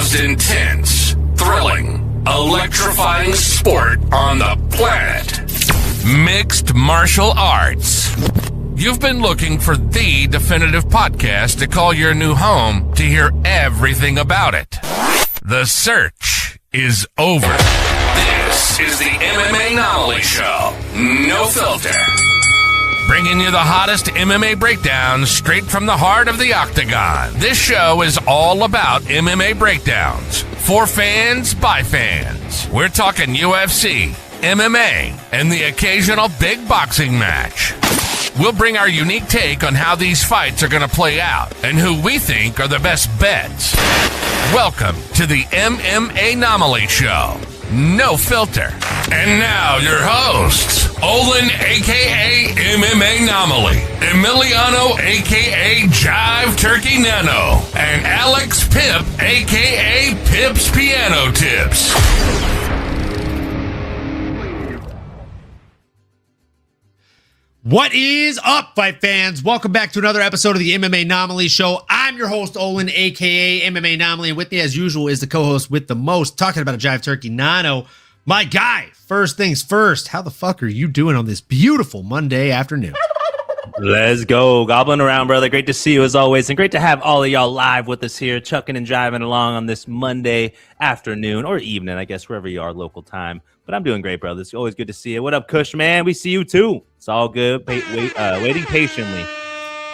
most intense, thrilling, electrifying sport on the planet. Mixed martial arts. You've been looking for the definitive podcast to call your new home to hear everything about it. The search is over. This is the MMAnomaly Show. No filter. Bringing you the hottest MMA breakdowns straight from the heart of the octagon. This show is all about MMA breakdowns. For fans, by fans. We're talking UFC, MMA, and the occasional big boxing match. We'll bring our unique take on how these fights are going to play out and who we think are the best bets. Welcome to the MMAnomaly Show. No filter. And now your hosts, Olin aka MMAnomaly, Emiliano aka Jive Turkey Nano, and Alex Pip aka Pip's Piano Tips. What is up, fight fans? Welcome back to another episode of the MMAnomaly Show. I'm your host, Olin, aka MMAnomaly, and with me, as usual, is the co-host with the most, talking about a Jive Turkey Nano. My guy, first things first, how the fuck are you doing on this beautiful Monday afternoon? Let's go. Gobbling around, brother. Great to see you as always, and great to have all of y'all live with us here, chucking and jiving along on this Monday afternoon or evening, I guess, wherever you are, local time. But I'm doing great, brother. It's always good to see you. What up, Kush, man? We see you too. It's all good. Waiting patiently.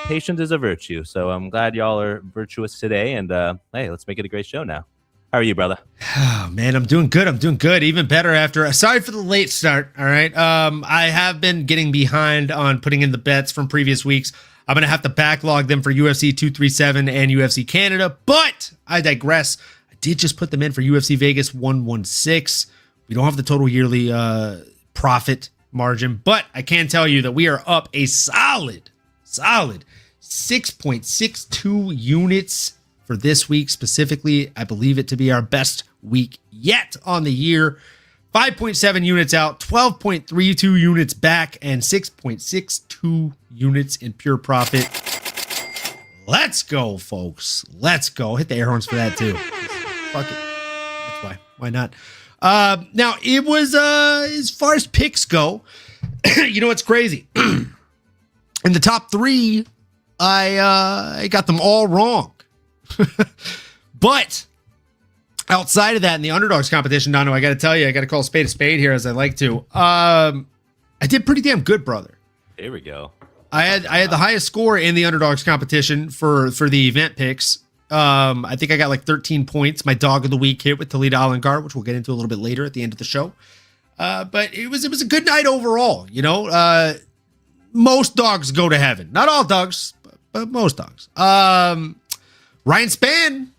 Patience is a virtue. So I'm glad y'all are virtuous today. And hey, let's make it a great show now. How are you, brother? Oh, man, I'm doing good. I'm doing good. Even better after. Sorry for the late start. All right. I have been getting behind on putting in the bets from previous weeks. I'm going to have to backlog them for UFC 237 and UFC Canada, but I digress. I did just put them in for UFC Vegas 116. We don't have the total yearly profit margin, but I can tell you that we are up a solid 6.62 units for this week specifically. I believe it to be our best week yet on the year. 5.7 units out, 12.32 units back, and 6.62 units in pure profit. Let's go, folks. Let's go. Hit the air horns for that too. Fuck it. That's why. Why not? Now it was, as far as picks go, you know, it's crazy. In the top three, I got them all wrong. But outside of that, in the underdogs competition, Dono, I got to tell you, I got to call a spade here as I like to. I did pretty damn good, brother. There we go. I had the highest score in the underdogs competition for the event picks. I think I got like 13 points. My dog of the week hit with Talita Alencar, which we'll get into a little bit later at the end of the show. But it was a good night overall. You know, most dogs go to heaven. Not all dogs, but most dogs. Ryan Spann,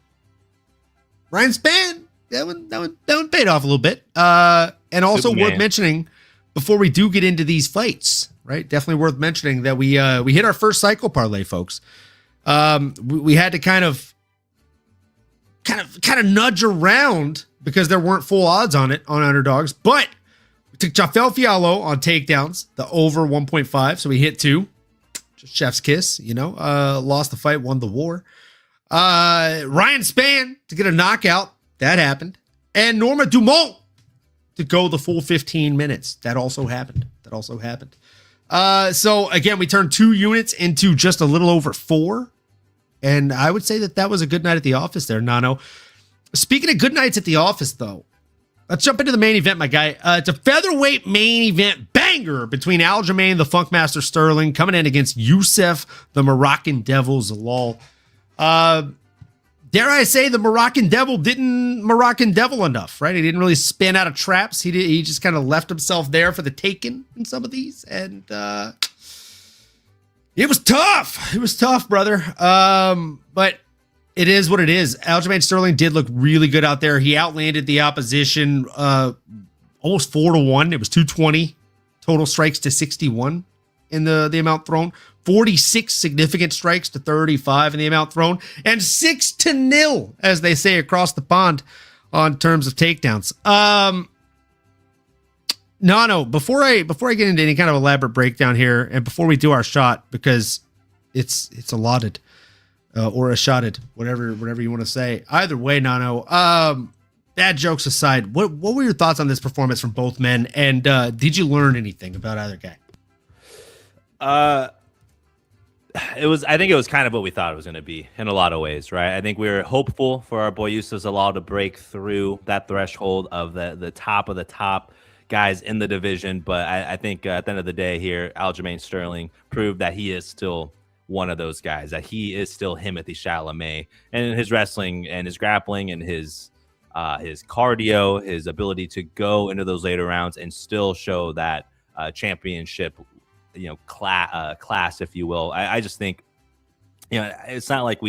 that one paid off a little bit. And also worth mentioning before we do get into these fights, right? Definitely worth mentioning that we hit our first cycle parlay, folks. We had to kind of nudge around because there weren't full odds on it on underdogs, but we took Jafel Fiallo on takedowns, the over 1.5. So we hit 2, just chef's kiss, you know, lost the fight, won the war. Ryan Spann to get a knockout. That happened. And Norma Dumont to go the full 15 minutes. That also happened. So again, we turned 2 units into just a little over 4. And I would say that was a good night at the office there, Nano. Speaking of good nights at the office, though, let's jump into the main event, my guy. It's a featherweight main event banger between Aljamain, the Funkmaster Sterling, coming in against Youssef, the Moroccan Devil Zalal. Dare I say the Moroccan Devil didn't Moroccan Devil enough, right? He didn't really spin out of traps. He just kind of left himself there for the taking in some of these. And it was tough. It was tough, brother. But it is what it is. Aljamain Sterling did look really good out there. He outlanded the opposition almost 4-1. It was 220 total strikes to 61 in the amount thrown. 46 significant strikes to 35 in the amount thrown, and 6-0, as they say across the pond on terms of takedowns. No, before I get into any kind of elaborate breakdown here, and before we do our shot, because it's allotted, or a shotted, whatever you want to say. Either way, Nano. Bad jokes aside, what were your thoughts on this performance from both men? And did you learn anything about either guy? I think it was kind of what we thought it was going to be in a lot of ways, right? I think we were hopeful for our boy Yusuf Zalal to break through that threshold of the top of the top guys in the division. But I think at the end of the day here, Aljamain Sterling proved that he is still one of those guys, that he is still Timothy Chalamet. And his wrestling and his grappling and his cardio, his ability to go into those later rounds and still show that championship class, if you will. I just think, it's not like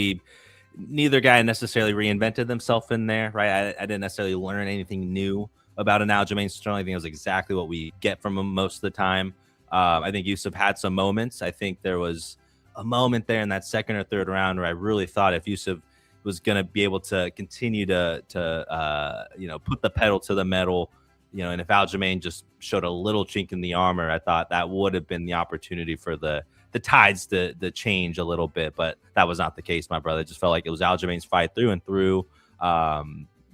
neither guy necessarily reinvented themselves in there, right? I didn't necessarily learn anything new about an Aljamain Sterling. I think it was exactly what we get from him most of the time. I think Yusuf had some moments. I think there was a moment there in that second or third round where I really thought if Yusuf was going to be able to continue to put the pedal to the metal, and if Aljamain just showed a little chink in the armor, I thought that would have been the opportunity for the tides to change a little bit. But that was not the case, my brother. It just felt like it was Aljamain's fight through and through.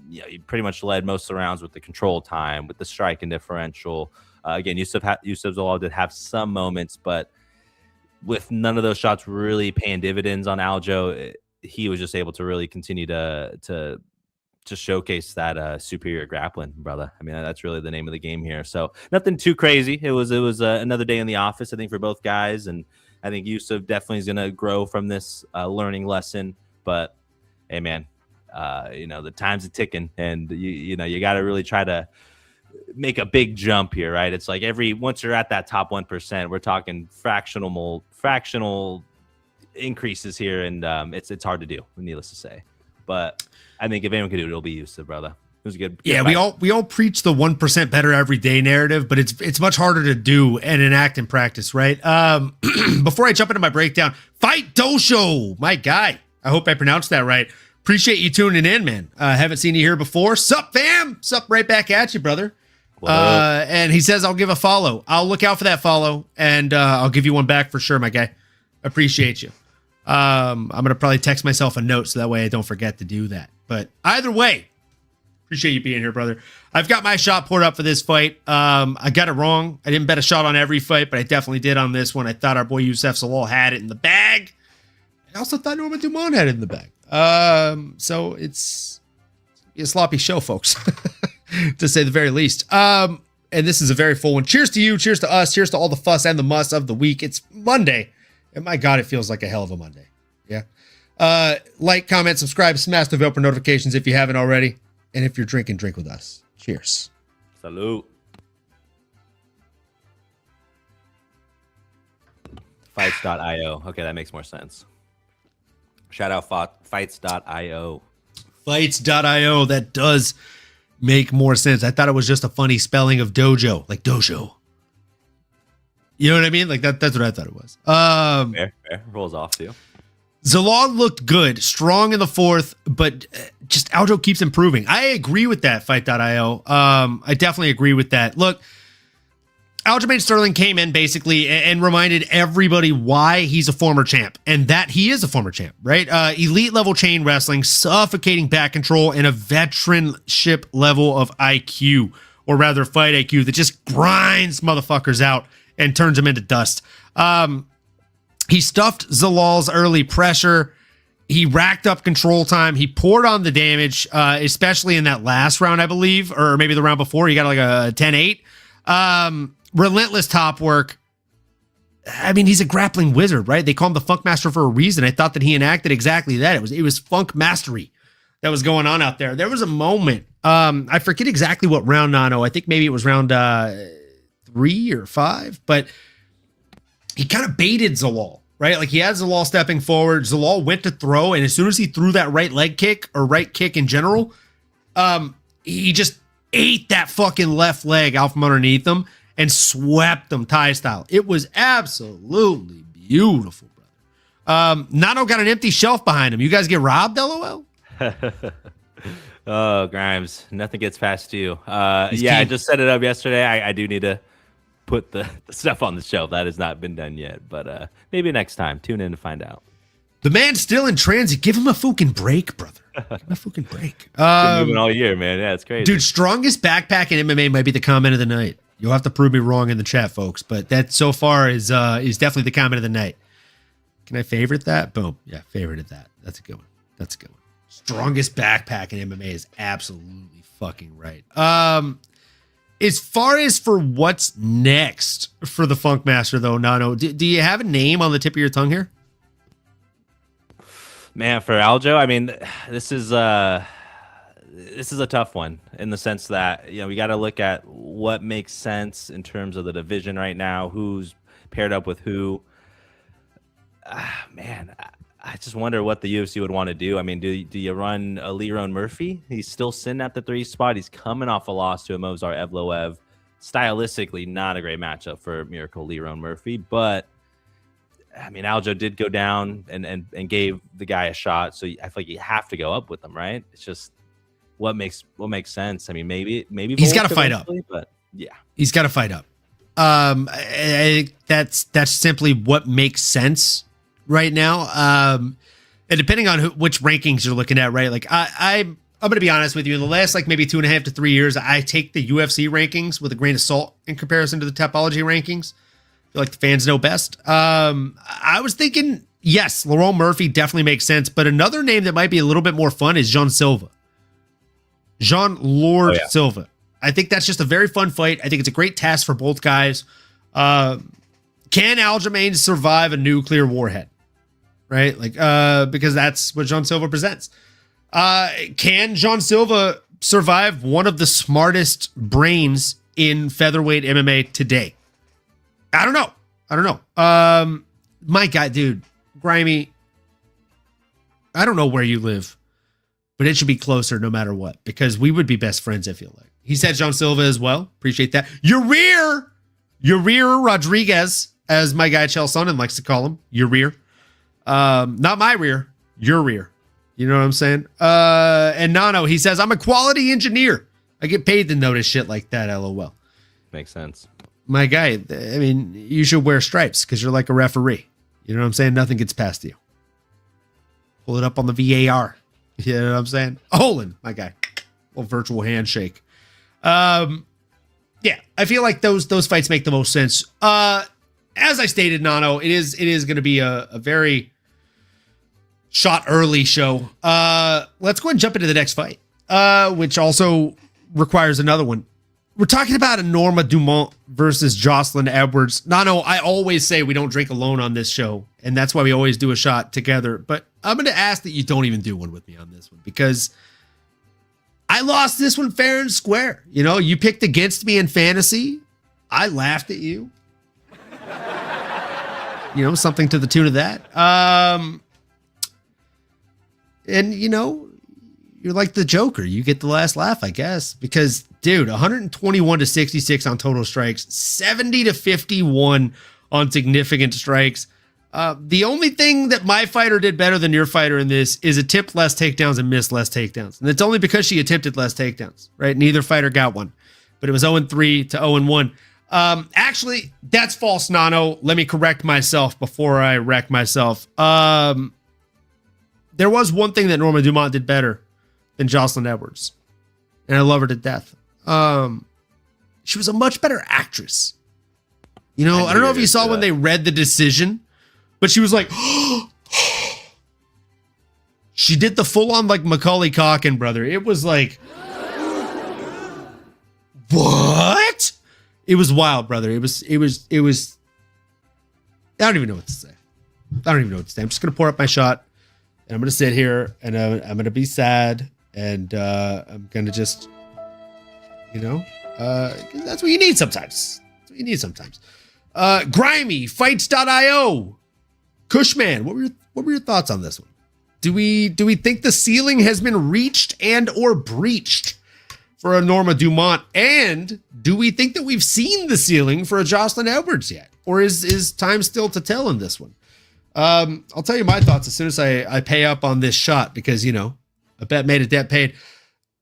He pretty much led most of the rounds with the control time, with the strike and differential. Again, Yusuf Zalal did have some moments, but with none of those shots really paying dividends on Aljo, he was just able to really continue to showcase that superior grappling, brother. I mean, that's really the name of the game here. So nothing too crazy. It was another day in the office, I think, for both guys, and I think Yusuf definitely is going to grow from this learning lesson. But hey, man, the time's a ticking, and you got to really try to make a big jump here, right? It's like once you're at that top 1%, we're talking fractional increases here, and it's hard to do, needless to say. But I think if anyone can do it, it'll be Yusuf, brother. It was a good yeah, fight. we all preach the 1% better every day narrative, but it's much harder to do and enact in practice, right? Before I jump into my breakdown, Fight Dosho, my guy. I hope I pronounced that right. Appreciate you tuning in, man. Haven't seen you here before. Sup, fam? Sup, right back at you, brother. And he says, I'll give a follow. I'll look out for that follow, and I'll give you one back for sure, my guy. Appreciate you. I'm going to probably text myself a note so that way I don't forget to do that. But either way, appreciate you being here, brother. I've got my shot poured up for this fight. I got it wrong. I didn't bet a shot on every fight, but I definitely did on this one. I thought our boy Yusuf Zalal had it in the bag. I also thought Norman Dumont had it in the bag. So it's a sloppy show, folks, to say the very least. And this is a very full one. Cheers to you. Cheers to us. Cheers to all the fuss and the muss of the week. It's Monday. And my God, it feels like a hell of a Monday. Yeah. Like, comment, subscribe, smash the bell for notifications if you haven't already. And if you're drinking, drink with us. Cheers. Salute. Fights.io. Okay, that makes more sense. Shout out fights.io. Fights.io. That does make more sense. I thought it was just a funny spelling of dojo, like dojo. You know what I mean? Like that's what I thought it was. Fair. Rolls off too. Zalal looked good, strong in the fourth, but just Aljo keeps improving. I agree with that, Fight.io. I definitely agree with that. Look, Aljamain Sterling came in basically and reminded everybody why he's a former champ, and that he is a former champ, right? Elite level chain wrestling, suffocating back control, and a veteranship level of IQ, or rather fight IQ, that just grinds motherfuckers out and turns them into dust. He stuffed Zalal's early pressure. He racked up control time. He poured on the damage, especially in that last round, I believe, or maybe the round before. He got like a 10-8. Relentless top work. I mean, he's a grappling wizard, right? They call him the Funk Master for a reason. I thought that he enacted exactly that. It was funk mastery that was going on out there. There was a moment. I forget exactly what round, Nano. I think maybe it was round 3 or 5, but he kind of baited Zalal, right? Like he had Zalal stepping forward. Zalal went to throw, and as soon as he threw that right leg kick, or right kick in general, he just ate that fucking left leg out from underneath him and swept them Thai style. It was absolutely beautiful, brother. Nano got an empty shelf behind him. You guys get robbed, LOL? Oh, Grimes, nothing gets past you. I just set it up yesterday. I do need to put the stuff on the shelf. That has not been done yet, but maybe next time. Tune in to find out. The man's still in transit. Give him a fucking break, brother. Give him a fucking break. Been moving all year, man. Yeah, it's crazy. Dude, strongest backpack in MMA might be the comment of the night. You'll have to prove me wrong in the chat, folks. But that so far is definitely the comment of the night. Can I favorite that? Boom. Yeah, favorited that. That's a good one. That's a good one. Strongest backpack in MMA is absolutely fucking right. As far as for what's next for the Funkmaster, though, Nano, do you have a name on the tip of your tongue here? Man, for Aljo, I mean, this is a tough one in the sense that, we got to look at what makes sense in terms of the division right now, who's paired up with who. Man, I just wonder what the UFC would want to do. I mean, do you run a Lerone Murphy? He's still sitting at the 3 spot. He's coming off a loss to a Movsar Evloev. Stylistically, not a great matchup for Miracle Lerone Murphy, but I mean, Aljo did go down and gave the guy a shot, so I feel like you have to go up with him, right? It's just what makes sense. I mean, maybe he's got to fight up, but yeah, he's got to fight up. That's simply what makes sense right now. And depending on which rankings you're looking at, right? Like I'm going to be honest with you. In the last maybe 2.5 to 3 years, I take the UFC rankings with a grain of salt in comparison to the Tapology rankings. I feel like the fans know best. I was thinking, yes, Lerone Murphy definitely makes sense, but another name that might be a little bit more fun is Jean Silva. Jean Lord Silva. I think that's just a very fun fight. I think it's a great test for both guys. Can Aljamain survive a nuclear warhead? Right? Because that's what Jean Silva presents. Can Jean Silva survive one of the smartest brains in featherweight MMA today? I don't know. My guy, dude, Grimy, I don't know where you live, but it should be closer no matter what, because we would be best friends, I feel like. He said Jean Silva as well. Appreciate that. Yarir Rodriguez, as my guy Chael Sonnen likes to call him. Yarir. Not my rear, your rear. You know what I'm saying? And Nano, he says, I'm a quality engineer. I get paid to notice shit like that, LOL. Makes sense. My guy, I mean, you should wear stripes because you're like a referee. You know what I'm saying? Nothing gets past you. Pull it up on the VAR. You know what I'm saying? Olin, my guy. Little virtual handshake. Yeah, I feel like those fights make the most sense. As I stated, Nano, it is going to be a very shot early show. Let's go ahead and jump into the next fight, which also requires another one. We're talking about Norma Dumont versus Joselyn Edwards. Nano, I always say we don't drink alone on this show, and that's why we always do a shot together. But I'm going to ask that you don't even do one with me on this one, because I lost this one fair and square. You know, you picked against me in fantasy. I laughed at you. You know, something to the tune of that. And, you know, you're like the Joker. You get the last laugh, I guess, because, dude, 121 to 66 on total strikes, 70 to 51 on significant strikes. The only thing that my fighter did better than your fighter in this is attempt less takedowns and miss less takedowns. And it's only because she attempted less takedowns, right? Neither fighter got one, but it was 0-3 to 0-1. Actually, that's false, Nano. Let me correct myself before I wreck myself. There was one thing that Norma Dumont did better than Joselyn Edwards, and I love her to death. She was a much better actress. You know, I don't know if you saw when they read the decision, but she was like, she did the full on like Macaulay Culkin, brother. It was like, what? It was wild, brother. It was, I don't even know what to say. I'm just going to pour up my shot, and I'm going to sit here, and I'm going to be sad, and I'm going to just, you know, that's what you need sometimes. Grimy, fights.io. Cushman, what were your thoughts on this one? Do we think the ceiling has been reached and or breached for a Norma Dumont? And do we think that we've seen the ceiling for a Joselyn Edwards yet? Or is time still to tell in this one? I'll tell you my thoughts as soon as I pay up on this shot, because, you know, a bet made, a debt paid.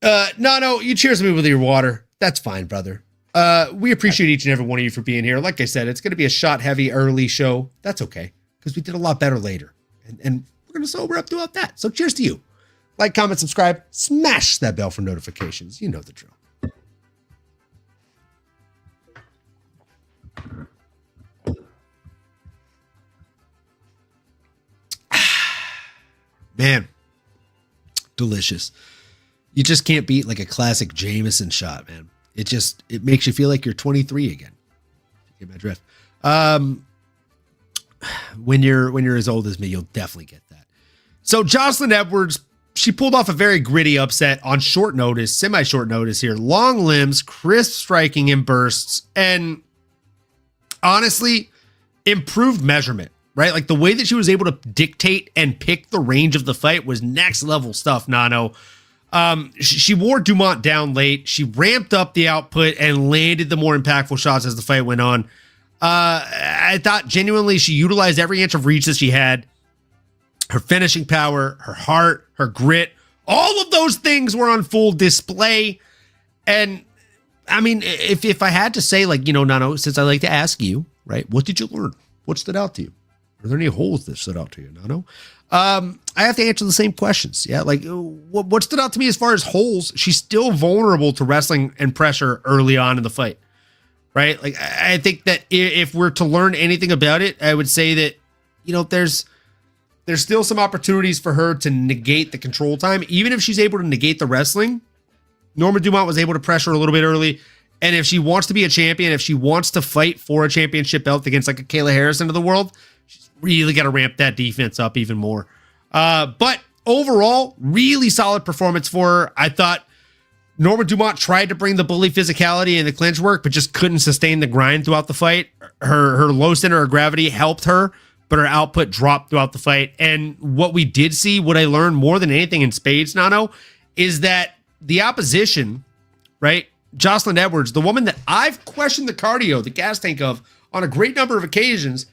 No, you cheers me with your water. That's fine, brother. We appreciate each and every one of you for being here. Like I said, it's going to be a shot heavy early show. That's okay, because we did a lot better later. And we're going to sober up throughout that. So cheers to you. Like, comment, subscribe, smash that bell for notifications. You know the drill. Man, delicious. You just can't beat like a classic Jameson shot, man. It makes you feel like you're 23 again. Get my drift. When you're as old as me, you'll definitely get that. So Joselyn Edwards, she pulled off a very gritty upset on short notice, semi-short notice here. Long limbs, crisp striking in bursts, and honestly, improved measurement, right? Like the way that she was able to dictate and pick the range of the fight was next level stuff, Nano. She wore Dumont down late. She ramped up the output and landed the more impactful shots as the fight went on. I thought genuinely she utilized every inch of reach that she had. Her finishing power, her heart, her grit, all of those things were on full display. And I mean, if I had to say, like, Nano, since I like to ask you, right, what did you learn? What stood out to you? Are there any holes that stood out to you, Nano? I have to answer the same questions. Yeah. Like what stood out to me as far as holes, she's still vulnerable to wrestling and pressure early on in the fight, right? Like I think that if we're to learn anything about it, I would say that, there's still some opportunities for her to negate the control time. Even if she's able to negate the wrestling, Norma Dumont was able to pressure a little bit early. And if she wants to be a champion, if she wants to fight for a championship belt against like a Kayla Harrison of the world, she's really got to ramp that defense up even more. But overall, really solid performance for her. I thought Norma Dumont tried to bring the bully physicality and the clinch work, but just couldn't sustain the grind throughout the fight. Her low center of gravity helped her, but her output dropped throughout the fight. And what we did see, what I learned more than anything in spades, Nano, is that the opposition, right? Joselyn Edwards, the woman that I've questioned the cardio, the gas tank of on a great number of occasions.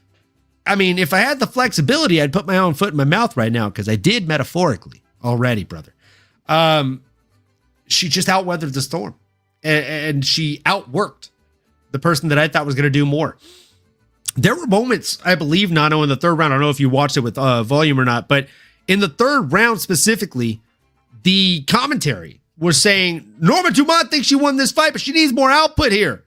I mean, if I had the flexibility, I'd put my own foot in my mouth right now because I did metaphorically already, brother. She just outweathered the storm and she outworked the person that I thought was going to do more. There were moments, I believe, Nano, in the third round. I don't know if you watched it with volume or not, but in the third round specifically, the commentary was saying Norma Dumont thinks she won this fight, but she needs more output here.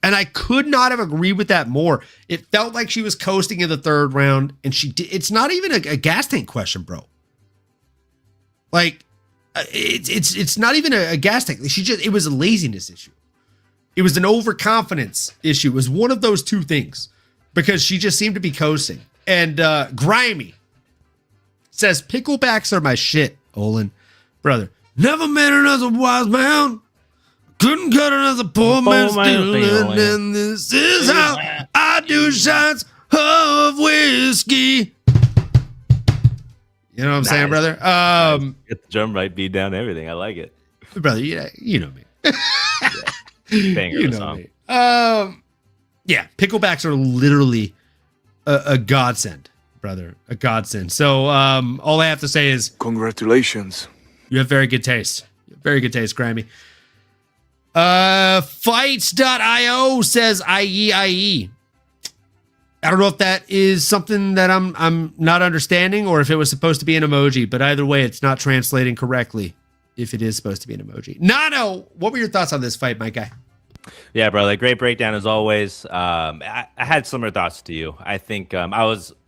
And I could not have agreed with that more. It felt like she was coasting in the third round, and she did. It's not even a gas tank question, bro. Like, it's not even a gas tank. It was a laziness issue. It was an overconfidence issue. It was one of those two things because she just seemed to be coasting. And Grimy says, picklebacks are my shit, Olin. Brother, never met another wise man. Couldn't cut another poor man stealing. And this is how I do shots of whiskey. You know what I'm saying, brother? Get the drum right, beat down everything. I like it. Brother, you know me. Banger you know song. me. Yeah, picklebacks are literally a godsend, brother. A godsend. So all I have to say is congratulations. You have very good taste. Very good taste, Grammy. Fights.io says IE. I don't know if that is something that I'm not understanding or if it was supposed to be an emoji, but either way, it's not translating correctly if it is supposed to be an emoji. Nano, what were your thoughts on this fight, my guy? Yeah, brother. Great breakdown as always. I had similar thoughts to you. I think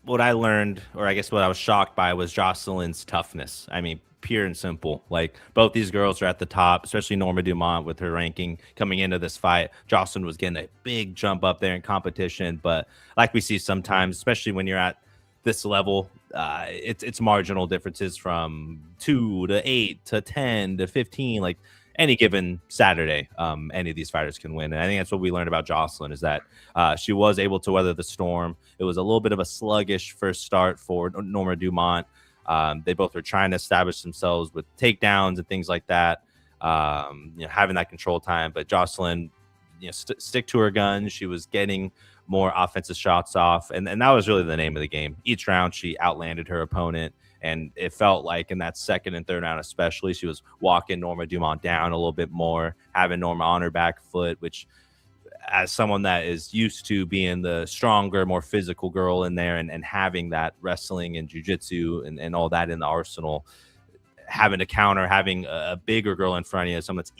what I learned, or I guess what I was shocked by, was Joselyn's toughness. I mean, pure and simple. Like, both these girls are at the top, especially Norma Dumont with her ranking coming into this fight. Joselyn was getting a big jump up there in competition, but like we see sometimes, especially when you're at this level, it's marginal differences from 2 to 8 to 10 to 15. Like, any given Saturday, any of these fighters can win. And I think that's what we learned about Joselyn, is that she was able to weather the storm. It was a little bit of a sluggish first start for Norma Dumont. They both were trying to establish themselves with takedowns and things like that, having that control time. But Joselyn, stick to her guns. She was getting more offensive shots off. And that was really the name of the game. Each round, she outlanded her opponent. And it felt like in that second and third round especially, she was walking Norma Dumont down a little bit more, having Norma on her back foot, which as someone that is used to being the stronger, more physical girl in there and having that wrestling and jiu-jitsu and all that in the arsenal, having to counter, having a bigger girl in front of you, someone that's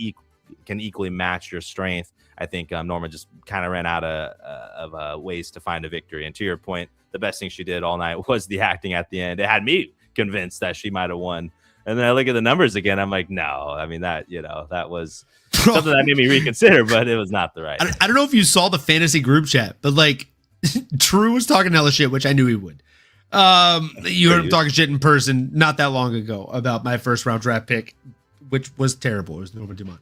can equally match your strength. I think Norma just kind of ran out of ways to find a victory. And to your point, the best thing she did all night was the acting at the end. It had me convinced that she might have won. And then I look at the numbers again. I'm like, no, I mean, that was something that made me reconsider, but it was not the right. I don't know if you saw the fantasy group chat, but like True was talking hella shit, which I knew he would. You heard him talking shit in person not that long ago about my first round draft pick, which was terrible. It was Norma Dumont.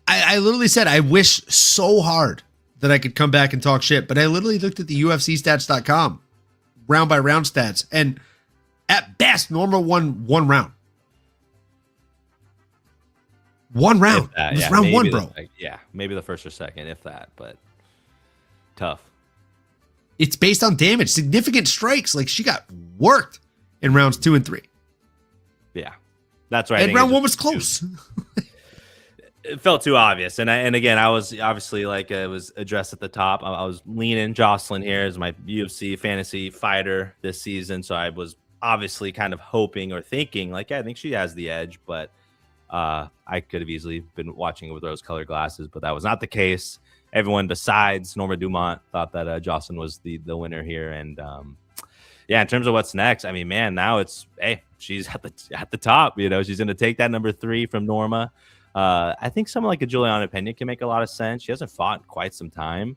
I literally said, I wish so hard that I could come back and talk shit, but I literally looked at the UFCstats.com round by round stats, and at best, Norma won one round. One round. That, it was round one, bro. Maybe the first or second, if that, but tough. It's based on damage, significant strikes. Like, she got worked in rounds 2 and 3. Yeah, that's right. And round 1 was close. It felt too obvious. And again, I was obviously, like it was addressed at the top, I was leaning Joselyn here as my UFC fantasy fighter this season. So I was obviously kind of hoping or thinking like, I think she has the edge, but I could have easily been watching it with rose-colored glasses, but that was not the case. Everyone besides Norma Dumont thought that Joselyn was the winner here. And in terms of what's next, I mean, man, now it's, hey, she's at the top. You know, she's going to take that number 3 from Norma. I think someone like a Juliana Pena can make a lot of sense. She hasn't fought in quite some time.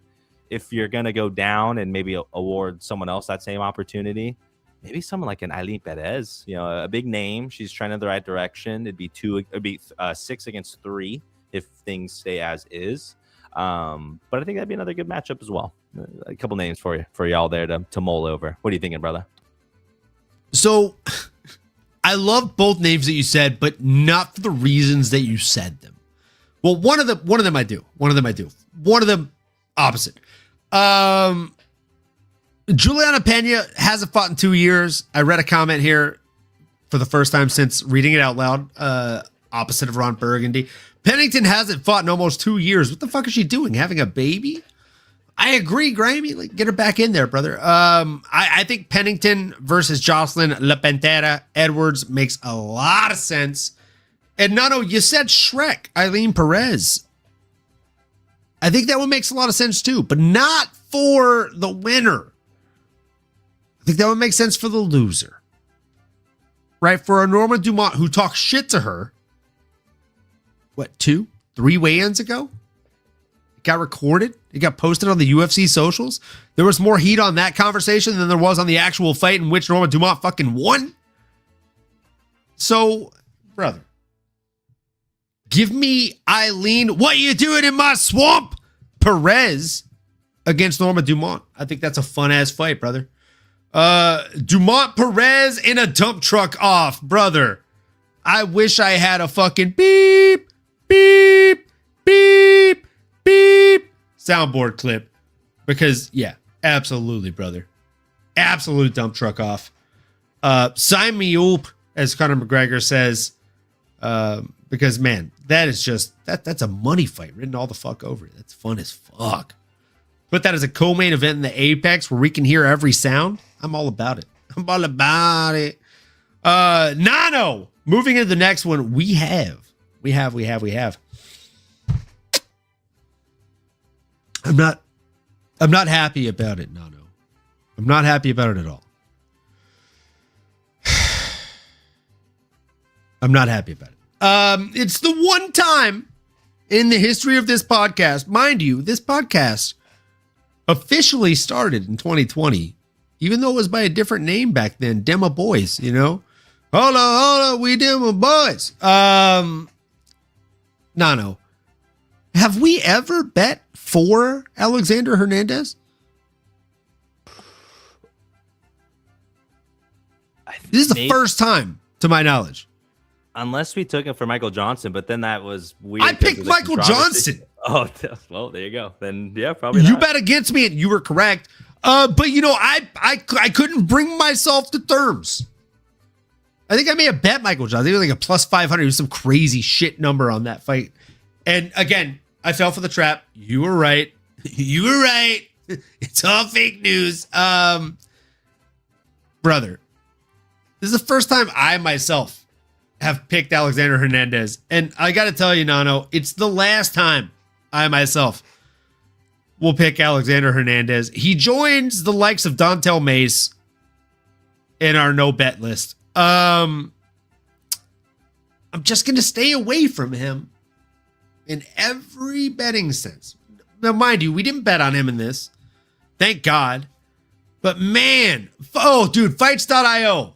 If you're going to go down and maybe award someone else that same opportunity, maybe someone like an Aileen Perez, you know, a big name. She's trending in the right direction. It'd be 6 against 3 if things stay as is. But I think that'd be another good matchup as well. A couple names for y'all there to mull over. What are you thinking, brother? So I love both names that you said, but not for the reasons that you said them. Well, one of them I do. One of them opposite. Juliana Pena hasn't fought in 2 years. I read a comment here for the first time since reading it out loud, opposite of Ron Burgundy. Pennington hasn't fought in almost 2 years. What the fuck is she doing? Having a baby? I agree, Grammy. Like, get her back in there, brother. I think Pennington versus Joselyn La Pantera Edwards makes a lot of sense. And Nano, you said Shrek, Aileen Perez. I think that one makes a lot of sense too, but not for the winner. I think that would make sense for the loser. Right? For a Norma Dumont who talks shit to her. What, 2, 3 weigh-ins ago? It got recorded. It got posted on the UFC socials. There was more heat on that conversation than there was on the actual fight in which Norma Dumont fucking won. So, brother, give me Aileen, what you doing in my swamp? Perez against Norma Dumont. I think that's a fun-ass fight, brother. Dumont Perez in a dump truck off, brother. I wish I had a fucking beep, beep, beep, beep soundboard clip, because yeah, absolutely, brother, absolute dump truck off. Sign me up, as Conor McGregor says, because man, that is just that's a money fight written all the fuck over it. That's fun as fuck. Put that as a co-main event in the Apex where we can hear every sound. I'm all about it. I'm all about it. Nano, moving into the next one, we have. I'm not happy about it, Nano. I'm not happy about it at all. I'm not happy about it. It's the one time in the history of this podcast, mind you, this podcast officially started in 2020, even though it was by a different name back then, Demo Boys, you know? Hold on, we Demo Boys. Nano, have we ever bet for Alexander Hernandez? This is the first time, to my knowledge. Unless we took him for Michael Johnson, but then that was weird. I picked Michael Johnson. Oh, well, there you go. Then, yeah, probably you not. bet against me, and you were correct. But, you know, I couldn't bring myself to terms. I think I may have bet Michael Johnson. It was like a plus 500. It was some crazy shit number on that fight. And again, I fell for the trap. You were right. You were right. It's all fake news. Brother, this is the first time I myself have picked Alexander Hernandez. And I got to tell you, Nano, it's the last time I myself will pick Alexander Hernandez. He joins the likes of Dontel Mace in our no bet list. I'm just going to stay away from him in every betting sense. Now, mind you, we didn't bet on him in this. Thank God. But man, dude, fights.io.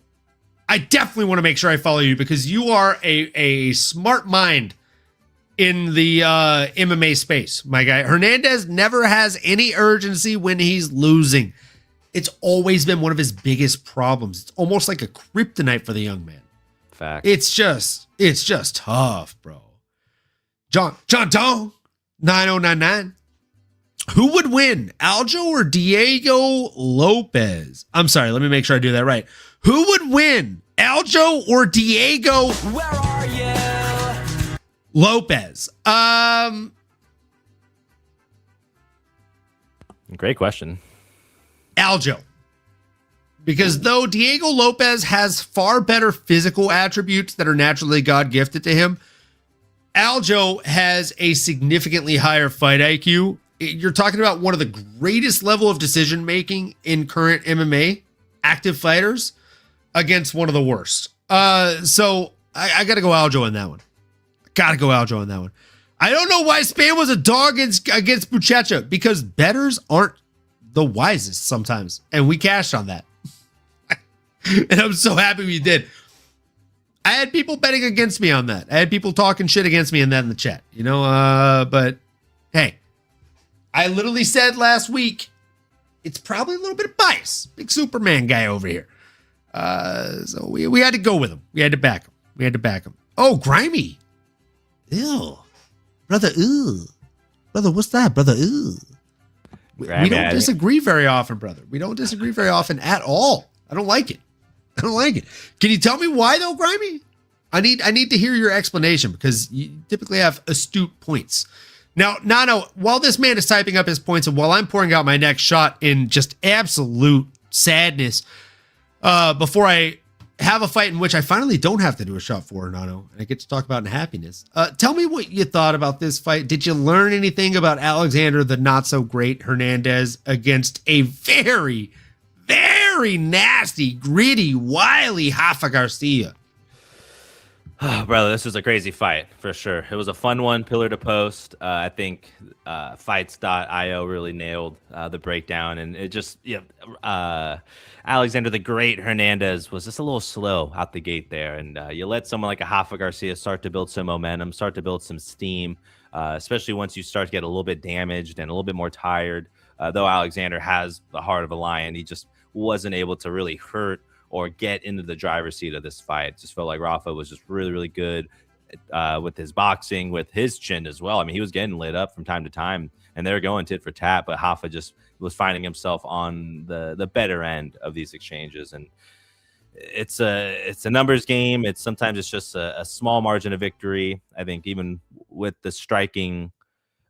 I definitely want to make sure I follow you because you are a smart mind in the MMA space, my guy. Hernandez never has any urgency when he's losing. It's always been one of his biggest problems. It's almost like a kryptonite for the young man. Fact. It's just tough, bro. John Dong, 9099. Who would win, Aljo or Diego Lopez? I'm sorry, let me make sure I do that right. Who would win, Aljo or Diego? Where are you? Lopez. Great question. Aljo. Because though Diego Lopez has far better physical attributes that are naturally God gifted to him, Aljo has a significantly higher fight IQ. You're talking about one of the greatest level of decision making in current MMA active fighters against one of the worst. So I got to go Aljo on that one. I don't know why Spann was a dog against Buchecha, because bettors aren't the wisest sometimes, and we cashed on that. And I'm so happy we did. I had people betting against me on that. I had people talking shit against me in that in the chat, but hey, I literally said last week, it's probably a little bit of bias. Big Superman guy over here. So we had to go with him. We had to back him. Oh, Grimy. Ew. Brother, ew. Brother, what's that, brother? Ew. We don't disagree very often, brother. We don't disagree very often at all. I don't like it. Can you tell me why though, Grimy? I need to hear your explanation because you typically have astute points. Now, Nano, while this man is typing up his points and while I'm pouring out my next shot in just absolute sadness, before I have a fight in which I finally don't have to do a shot for, Nano, and I get to talk about in happiness. Tell me what you thought about this fight. Did you learn anything about Alexander, the not so great Hernandez, against a very, very nasty, gritty, wily Rafa Garcia? Oh, brother, this was a crazy fight for sure. It was a fun one, pillar to post. I think fights.io really nailed the breakdown, and it just Alexander the Great Hernandez was just a little slow out the gate there, and you let someone like a Rafa Garcia start to build some momentum, start to build some steam, especially once you start to get a little bit damaged and a little bit more tired. Though Alexander has the heart of a lion, he just wasn't able to really hurt or get into the driver's seat of this fight. It just felt like Rafa was just really, really good with his boxing, with his chin as well. I mean, he was getting lit up from time to time, and they were going tit for tat, but Rafa just was finding himself on the better end of these exchanges. And it's a numbers game. Sometimes it's just a small margin of victory. I think even with the striking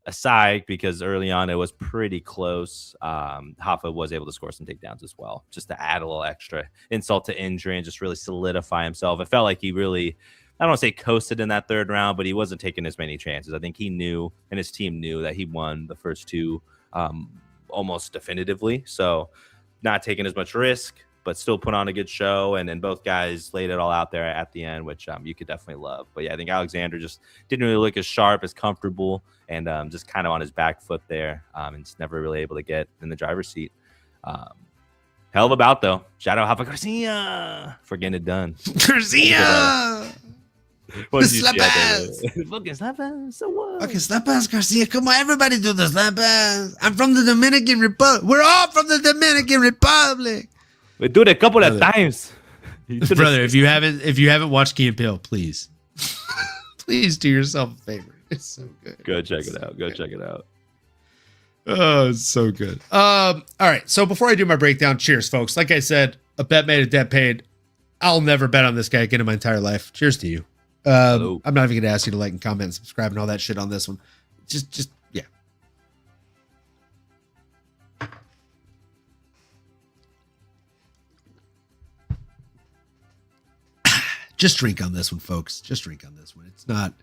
aside, because early on it was pretty close, Rafa was able to score some takedowns as well, just to add a little extra insult to injury and just really solidify himself. It felt like he really, I don't want to say coasted in that third round, but he wasn't taking as many chances. I think he knew, and his team knew, that he won the first two almost definitively. So not taking as much risk, but still put on a good show. And then both guys laid it all out there at the end, which you could definitely love. But yeah, I think Alexander just didn't really look as sharp, as comfortable, and just kind of on his back foot there, and just never really able to get in the driver's seat. Hell of a bout, though. Shout out Rafa Garcia for getting it done. Garcia! What The did you slap see out ass! there? Fucking slap ass, so what? Okay, slap ass, Garcia. Come on, everybody do the slap ass. I'm from the Dominican Republic. We're all from the Dominican Republic. We do it a couple of times. Brother, if you haven't watched Key and Peele, please do yourself a favor. It's so good. Go check it out. Oh, it's so good. All right. So before I do my breakdown, cheers, folks. Like I said, a bet made, a debt paid. I'll never bet on this guy again in my entire life. Cheers to you. Hello. I'm not even going to ask you to like and comment and subscribe and all that shit on this one. Just yeah. Just drink on this one, folks. Just drink on this one. It's not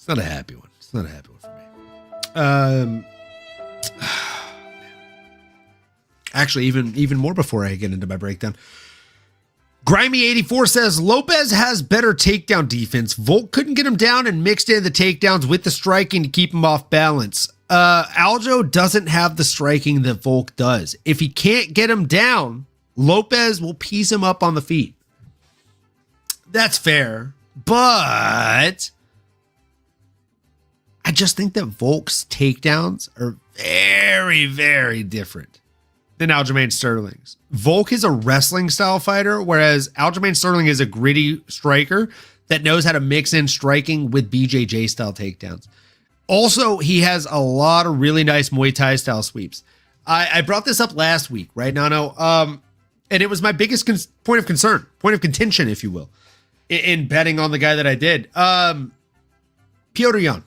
a happy one. It's not a happy one for me. Actually, even more before I get into my breakdown. Grimy84 says Lopez has better takedown defense. Volk couldn't get him down and mixed in the takedowns with the striking to keep him off balance. Aljo doesn't have the striking that Volk does. If he can't get him down, Lopez will piece him up on the feet. That's fair, but I just think that Volk's takedowns are very, very different than Aljamain Sterling's. Volk is a wrestling style fighter, whereas Aljamain Sterling is a gritty striker that knows how to mix in striking with BJJ style takedowns. Also, he has a lot of really nice Muay Thai style sweeps. I brought this up last week, right, Nano? And it was my biggest point of contention, if you will, in betting on the guy that I did. Piotr Jan.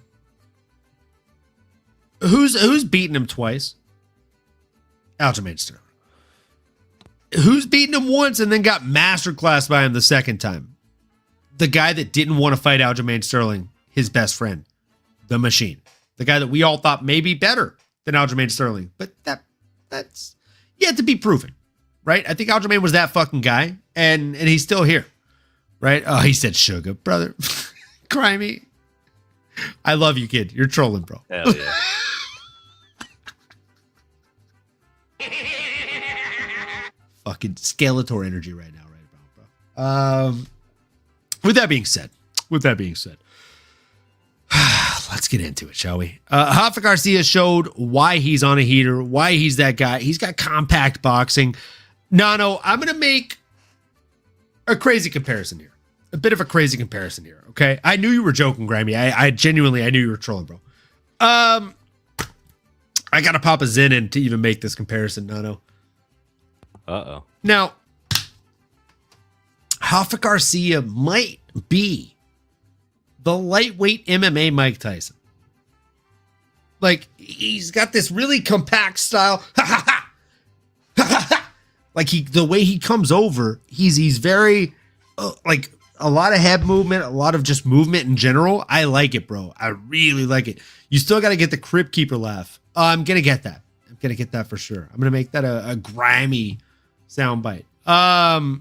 Who's beaten him twice? Aljamain Sterling. Who's beaten him once and then got masterclassed by him the second time? The guy that didn't want to fight Aljamain Sterling, his best friend, the Machine. The guy that we all thought may be better than Aljamain Sterling. But that's yet to be proven, right? I think Aljamain was that fucking guy, and he's still here, right? Oh, he said sugar, brother. Crimey. I love you, kid. You're trolling, bro. Hell yeah. Fucking Skeletor energy right now, right, bro? With that being said, let's get into it, shall we? Rafa Garcia showed why he's on a heater, why he's that guy. He's got compact boxing. Nano, I'm going to make a crazy comparison here. A bit of a crazy comparison here, okay? I knew you were joking, Grammy. I genuinely knew you were trolling, bro. I got to pop a Zen in to even make this comparison, Nano. Uh-oh. Now, Rafa Garcia might be the lightweight MMA Mike Tyson. Like, he's got this really compact style. Like, the way he comes over, he's very, like, a lot of head movement, a lot of just movement in general. I like it, bro. I really like it. You still got to get the Crypt Keeper laugh. I'm going to get that. I'm going to get that for sure. I'm going to make that a grimy soundbite. I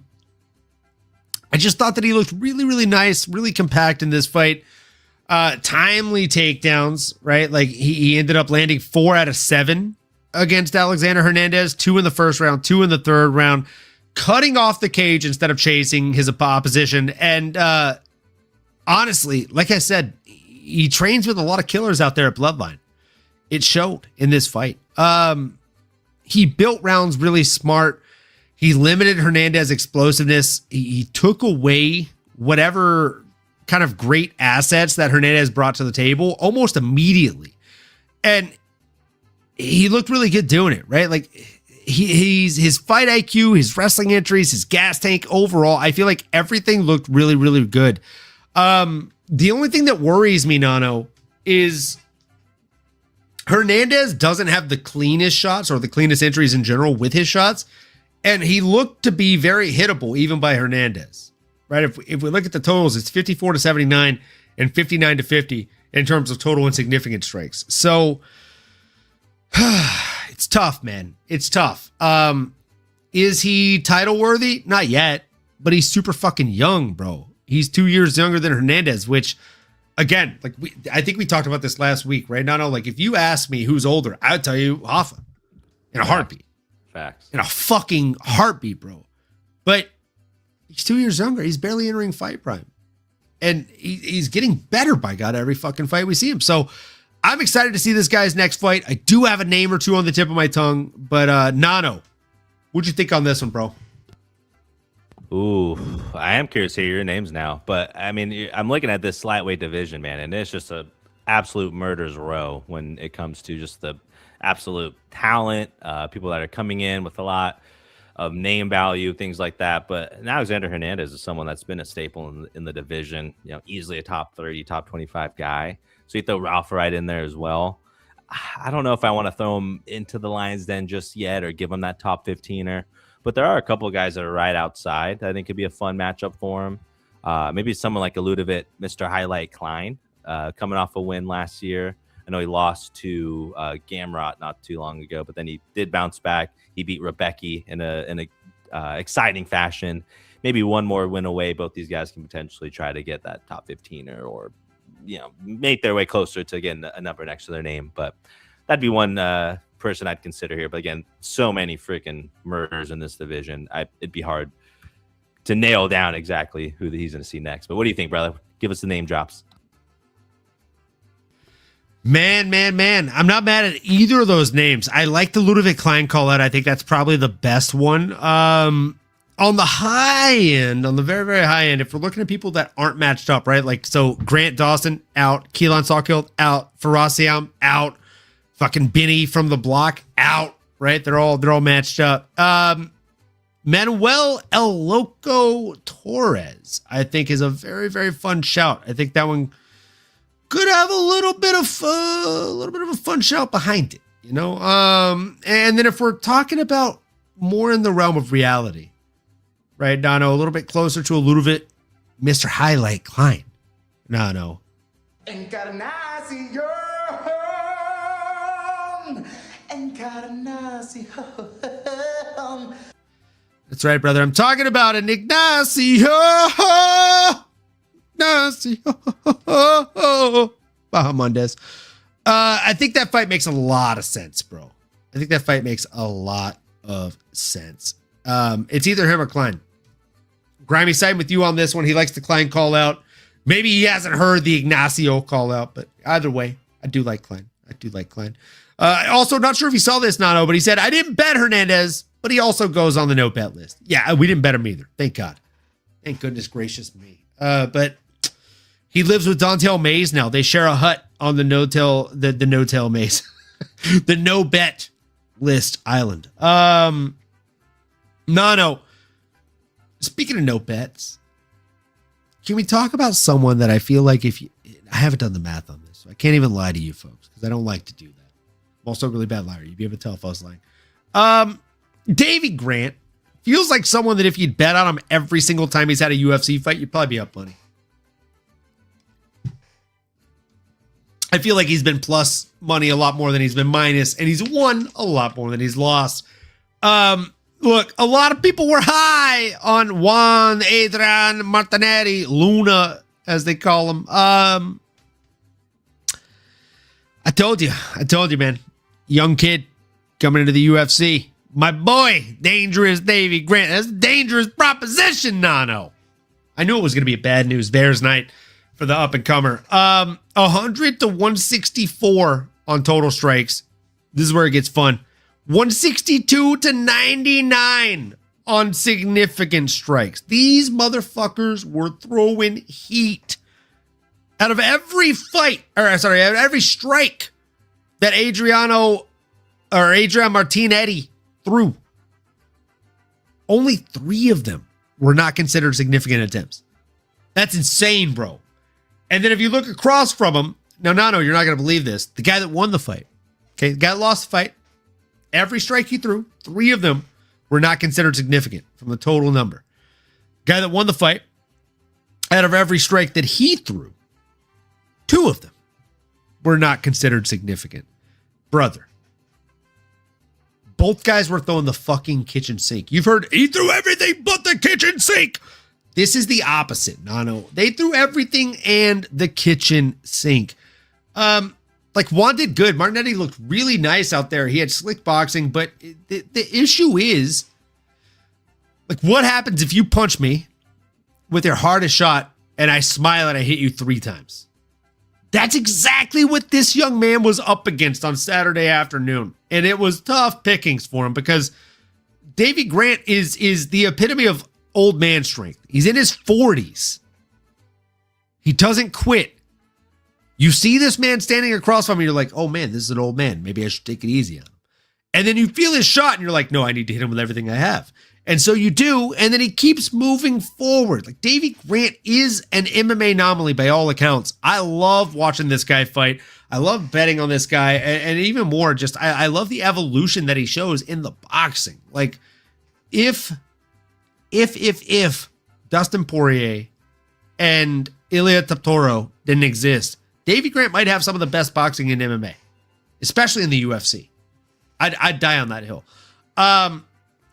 just thought that he looked really, really nice, really compact in this fight. Timely takedowns, right? Like he ended up landing 4 out of 7 against Alexander Hernandez, 2 in the first round, 2 in the third round, cutting off the cage instead of chasing his opposition. And honestly, like I said, he trains with a lot of killers out there at Bloodline. It showed in this fight. He built rounds really smart. He limited Hernandez's explosiveness. He took away whatever kind of great assets that Hernandez brought to the table almost immediately. And he looked really good doing it, right? Like he's his fight IQ, his wrestling entries, his gas tank overall. I feel like everything looked really, really good. The only thing that worries me, Nano, is Hernandez doesn't have the cleanest shots or the cleanest entries in general with his shots. And he looked to be very hittable even by Hernandez, right? If we look at the totals, it's 54-79 and 59-50 in terms of total and significant strikes. So it's tough, man. It's tough. Is he title worthy? Not yet, but he's super fucking young, bro. He's 2 years younger than Hernandez, which again, like I think we talked about this last week, right? No, like if you ask me who's older, I would tell you Rafa in a heartbeat. Facts. In a fucking heartbeat, bro. But he's 2 years younger. He's barely entering fight prime. And he's getting better, by God, every fucking fight we see him. So I'm excited to see this guy's next fight. I do have a name or two on the tip of my tongue. But Nano, what'd you think on this one, bro? Ooh, I am curious to hear your names now. But, I mean, I'm looking at this lightweight division, man, and it's just a absolute murder's row when it comes to just the absolute talent, people that are coming in with a lot. name value, things like that. But Alexander Hernandez is someone that's been a staple in the division, easily a top 30, top 25 guy. So you throw Rafa right in there as well. I don't know if I want to throw him into the Lions Den just yet or give him that top 15er, but there are a couple of guys that are right outside that I think could be a fun matchup for him. Maybe someone like a Ludovic, Mr. Highlight Klein, coming off a win last year. I know he lost to Gamrot not too long ago, but then he did bounce back. He beat Rebecca in a exciting fashion. Maybe one more win away. Both these guys can potentially try to get that top 15er or make their way closer to getting a number next to their name. But that'd be one person I'd consider here. But again, so many freaking murders in this division. It'd be hard to nail down exactly who he's going to see next. But what do you think, brother? Give us the name drops. Man. I'm not mad at either of those names. I like the Ludovic Klein call out. I think that's probably the best one. On the high end, on the very, very high end, if we're looking at people that aren't matched up, right? Like, so Grant Dawson out, Keelan Salkild out, Farasiam out, fucking Benny from the block out, right? They're all matched up. Manuel El Loco Torres, I think, is a very, very fun shout. I think that one could have a little bit of a fun shout behind it, And then if we're talking about more in the realm of reality, right, Nano, a little bit closer to a Ludovic, Mr. Highlight Klein. Nano. That's right, brother. I'm talking about an Ignacio. Bahamondes. I think that fight makes a lot of sense, bro. I think that fight makes a lot of sense. It's either him or Klein. Grimy siding with you on this one. He likes the Klein call out. Maybe he hasn't heard the Ignacio call out, but either way, I do like Klein. Also, not sure if you saw this, Nano, but he said, I didn't bet Hernandez, but he also goes on the no bet list. Yeah, we didn't bet him either. Thank God. Thank goodness gracious me. But he lives with Dontel Mays now. They share a hut on the no-tail Mays. The no bet list island. No. Speaking of no bets, can we talk about someone that I feel like I haven't done the math on this, so I can't even lie to you folks because I don't like to do that. I'm also a really bad liar. You'd be able to tell if I was lying. Davey Grant feels like someone that if you'd bet on him every single time he's had a UFC fight, you'd probably be up money. I feel like he's been plus money a lot more than he's been minus, and he's won a lot more than he's lost. Look, a lot of people were high on Juan Adrian Martinelli, Luna, as they call him. I told you, man. Young kid coming into the UFC. My boy, Dangerous Davey Grant. That's a dangerous proposition, Nano. I knew it was going to be a bad news Bears night for the up-and-comer. 100 to 164 on total strikes. This is where it gets fun. 162 to 99 on significant strikes. These motherfuckers were throwing heat. Out of every fight, out of every strike that Adrian Martinetti threw, only 3 of them were not considered significant attempts. That's insane, bro. And then if you look across from him, no, you're not going to believe this. The guy that won the fight, okay, the guy that lost the fight, every strike he threw, 3 of them were not considered significant from the total number. Guy that won the fight, out of every strike that he threw, 2 of them were not considered significant. Brother, both guys were throwing the fucking kitchen sink. You've heard, he threw everything but the kitchen sink. This is the opposite, Nano. They threw everything and the kitchen sink. Like Juan did good. Martinetti looked really nice out there. He had slick boxing, but the issue is, like, what happens if you punch me with your hardest shot and I smile and I hit you 3 times? That's exactly what this young man was up against on Saturday afternoon. And it was tough pickings for him because Davey Grant is the epitome of old man strength. He's in his 40s. He doesn't quit. You see this man standing across from you, you're like, oh man, this is an old man. Maybe I should take it easy on him. And then you feel his shot and you're like, no, I need to hit him with everything I have. And so you do, and then he keeps moving forward. Like, Davey Grant is an MMA anomaly by all accounts. I love watching this guy fight. I love betting on this guy, and even more, just I love the evolution that he shows in the boxing. Like, if Dustin Poirier and Ilia Topuria didn't exist, Davey Grant might have some of the best boxing in MMA, especially in the UFC. I'd die on that hill.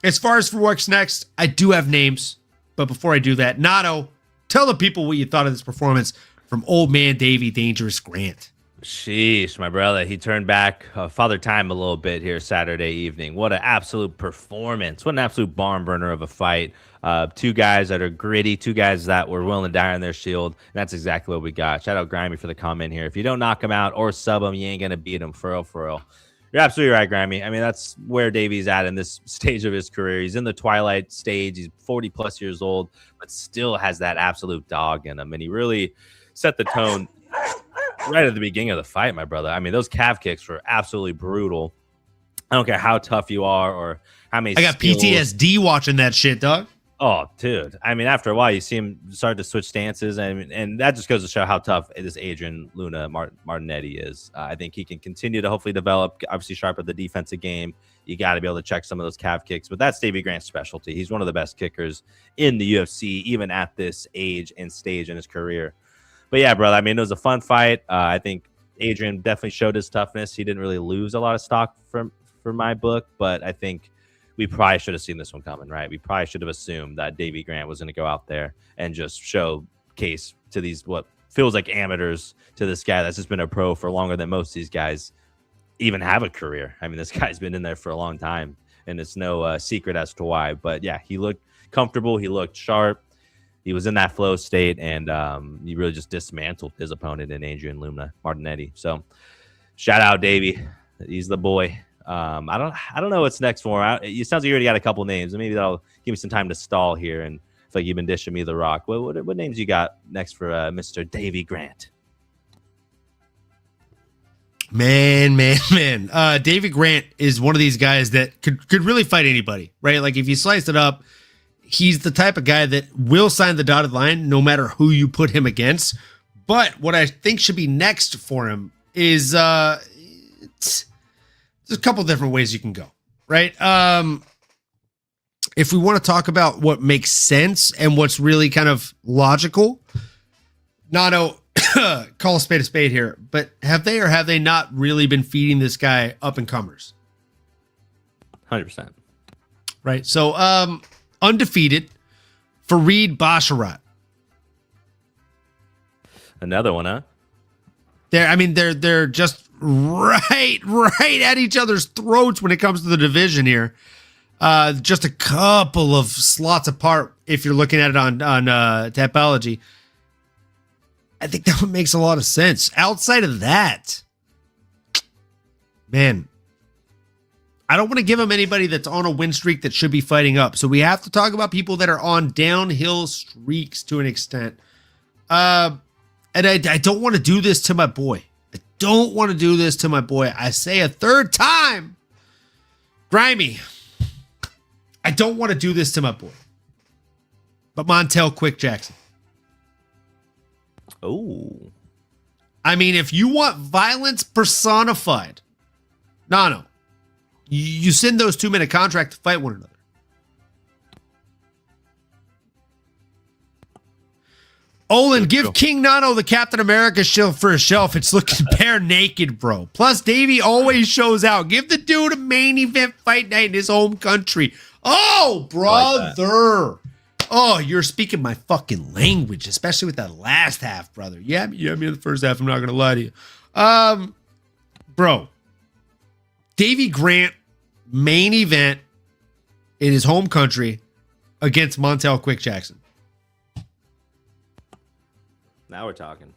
As far as for what's next, I do have names, but before I do that, Nato, tell the people what you thought of this performance from old man Davey Dangerous Grant. Sheesh, my brother. He turned back father time a little bit here Saturday evening. What an absolute performance. What an absolute barn burner of a fight. Two guys that are gritty, two guys that were willing to die on their shield. And that's exactly what we got. Shout out Grimy for the comment here. If you don't knock him out or sub him, you ain't going to beat him. For real. You're absolutely right, Grimy. I mean, that's where Davey's at in this stage of his career. He's in the twilight stage. He's 40-plus years old, but still has that absolute dog in him. And he really set the tone right at the beginning of the fight, my brother. I mean, those calf kicks were absolutely brutal. I don't care how tough you are or how many I got skills. PTSD watching that shit, dog. Oh, dude. I mean, after a while, you see him start to switch stances, and that just goes to show how tough this Adrian Luna Martinetti is. I think he can continue to hopefully develop, obviously sharp at the defensive game. You got to be able to check some of those calf kicks, but that's Davey Grant's specialty. He's one of the best kickers in the UFC, even at this age and stage in his career. But yeah, brother, I mean, it was a fun fight. I think Adrian definitely showed his toughness. He didn't really lose a lot of stock for my book, but I think we probably should have seen this one coming, right? We probably should have assumed that Davey Grant was going to go out there and just showcase to these what feels like amateurs to this guy that's just been a pro for longer than most of these guys even have a career. I mean, this guy's been in there for a long time, and it's no secret as to why. But yeah, he looked comfortable. He looked sharp. He was in that flow state, and he really just dismantled his opponent in Adrian Luna Martinetti. So shout out Davey. He's the boy. I don't know what's next for him. It sounds like you already got a couple names, and maybe that'll give me some time to stall here. And I feel like you've been dishing me the rock. What names you got next for Mr. Davey Grant? Man. Davey Grant is one of these guys that could really fight anybody, right? Like, if you slice it up, he's the type of guy that will sign the dotted line no matter who you put him against. But what I think should be next for him is there's a couple different ways you can go, right? If we want to talk about what makes sense and what's really kind of logical, Nato, call a spade here, but have they or have they not really been feeding this guy up and comers? 100%. Right. So, undefeated, Fareed Basharat. Another one, huh? They're just right at each other's throats when it comes to the division here. Just a couple of slots apart if you're looking at it on Tapology. I think that one makes a lot of sense. Outside of that, man, I don't want to give him anybody that's on a win streak that should be fighting up. So we have to talk about people that are on downhill streaks to an extent. And I don't want to do this to my boy. I say a third time, Grimy. I don't want to do this to my boy. But Montel Quick Jackson. Oh. I mean, if you want violence personified, no. You send those 2-minute contract to fight one another. Olin, give King Nano the Captain America shield for a shelf. It's looking bare naked, bro. Plus, Davey always shows out. Give the dude a main event fight night in his home country. Oh, brother. Oh, you're speaking my fucking language, especially with that last half, brother. Yeah, me in the first half. I'm not going to lie to you. Bro, Davey Grant, main event in his home country against Montel Quick Jackson. Now we're talking.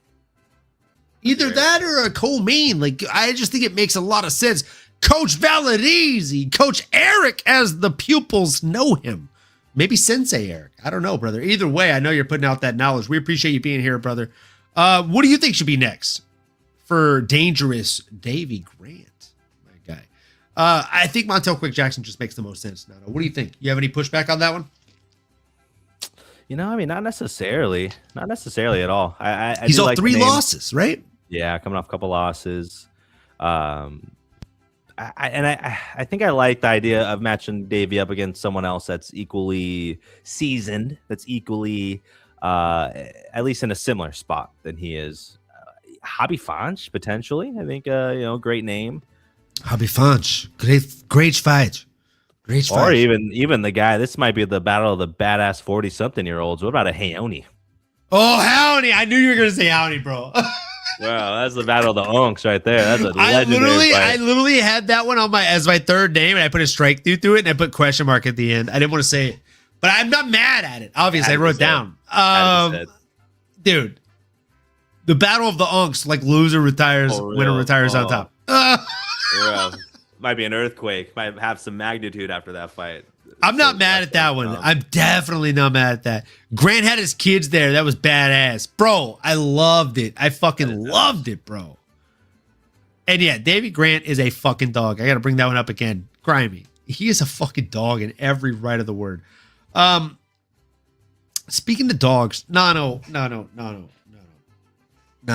Either that or a co-main. Like, I just think it makes a lot of sense. Coach Valadizzi, Coach Eric, as the pupils know him. Maybe Sensei Eric. I don't know, brother. Either way, I know you're putting out that knowledge. We appreciate you being here, brother. What do you think should be next for dangerous Davey Grant, my I think Montel Quick Jackson just makes the most sense. Now, what do you think? You have any pushback on that one? I mean, not necessarily at all. He's all 3 losses, right? Yeah, coming off a couple losses. I think I like the idea of matching Davey up against someone else that's equally seasoned, that's equally, at least in a similar spot than he is. Hobby Fanch, potentially. I think, great name. Hobby Fanch, great fight. Or even the guy. This might be the battle of the badass 40-something-year-olds. What about a Hayoni? Oh, Hayoni! I knew you were gonna say Hayoni, bro. Wow, that's the battle of the unks right there. That's a legendary fight. I literally had that one on as my third name, and I put a strike through it, and I put question mark at the end. I didn't want to say it, but I'm not mad at it. Obviously, I wrote it down. Dude, the battle of the unks, like loser retires, winner retires on top. Might be an earthquake. Might have some magnitude after that fight. I'm not mad at that one. I'm definitely not mad at that. Grant had his kids there. That was badass. Bro, I loved it. I fucking loved it, bro. And yeah, Davey Grant is a fucking dog. I got to bring that one up again. Grimy. He is a fucking dog in every right of the word. Speaking of dogs, no.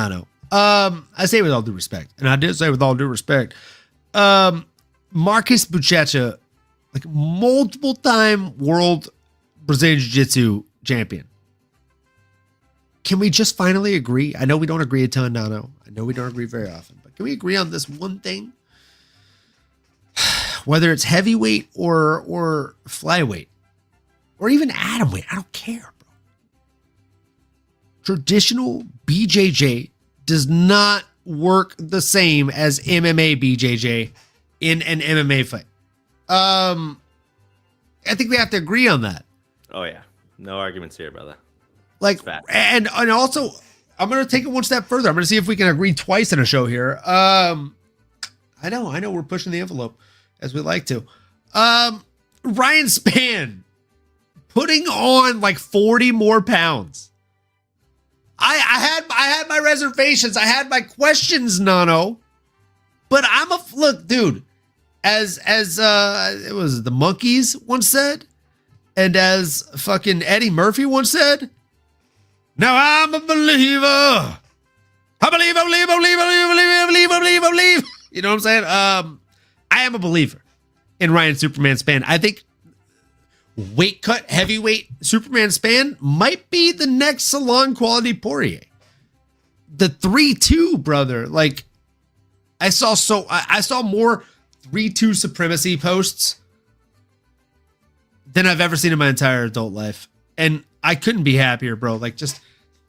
I say with all due respect. And I did say with all due respect. Marcus Buchecha, like multiple-time world Brazilian Jiu-Jitsu champion. Can we just finally agree? I know we don't agree a ton, Nano. I know we don't agree very often, but can we agree on this one thing? Whether it's heavyweight or flyweight, or even atomweight, I don't care, bro. Traditional BJJ does not work the same as MMA BJJ in an MMA fight. I think we have to agree on that. Oh yeah, no arguments here, brother. Like, and also, I'm gonna take it one step further. I'm gonna see if we can agree twice in a show here. I know, we're pushing the envelope as we like to. Ryan Spann putting on like 40 more pounds. I had my reservations. I had my questions, Nano. But look, dude. As it was the Monkeys once said, and as fucking Eddie Murphy once said, now I'm a believer. I believe. You know what I'm saying? I am a believer in Ryan Superman Spann. I think weight cut heavyweight Superman Spann might be the next salon quality Poirier. The 3-2, brother. Like, I saw more 3-2 supremacy posts than I've ever seen in my entire adult life. And I couldn't be happier, bro. Like, just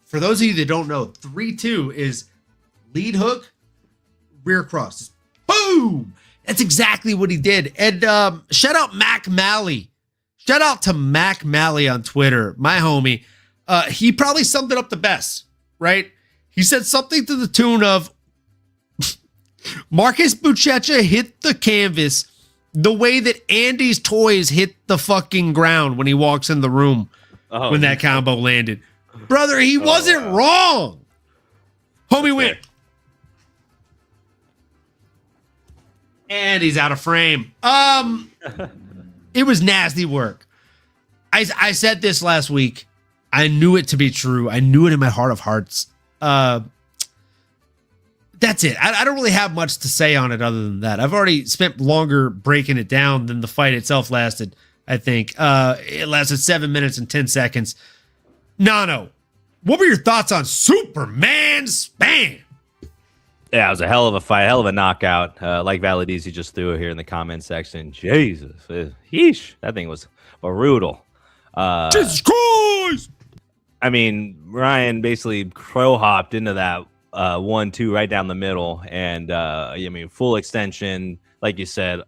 for those of you that don't know, 3-2 is lead hook, rear cross. Just boom! That's exactly what he did. And shout out Mac Malley. Shout out to Mac Malley on Twitter, my homie. He probably summed it up the best, right? He said something to the tune of, Marcus Buchecha hit the canvas the way that Andy's toys hit the fucking ground when he walks in the room when that combo landed. Brother, he wasn't wrong. Homie went. And he's out of frame. It was nasty work. I said this last week. I knew it to be true. I knew it in my heart of hearts. That's it. I don't really have much to say on it other than that. I've already spent longer breaking it down than the fight itself lasted, I think. It lasted 7 minutes and 10 seconds. Nano, what were your thoughts on Superman Spann? Yeah, it was a hell of a fight, hell of a knockout. Like Valadisi just threw it here in the comment section. Jesus. Yeesh. That thing was brutal. Jesus Christ! I mean, Ryan basically crow hopped into that 1-2 right down the middle, and full extension, like you said,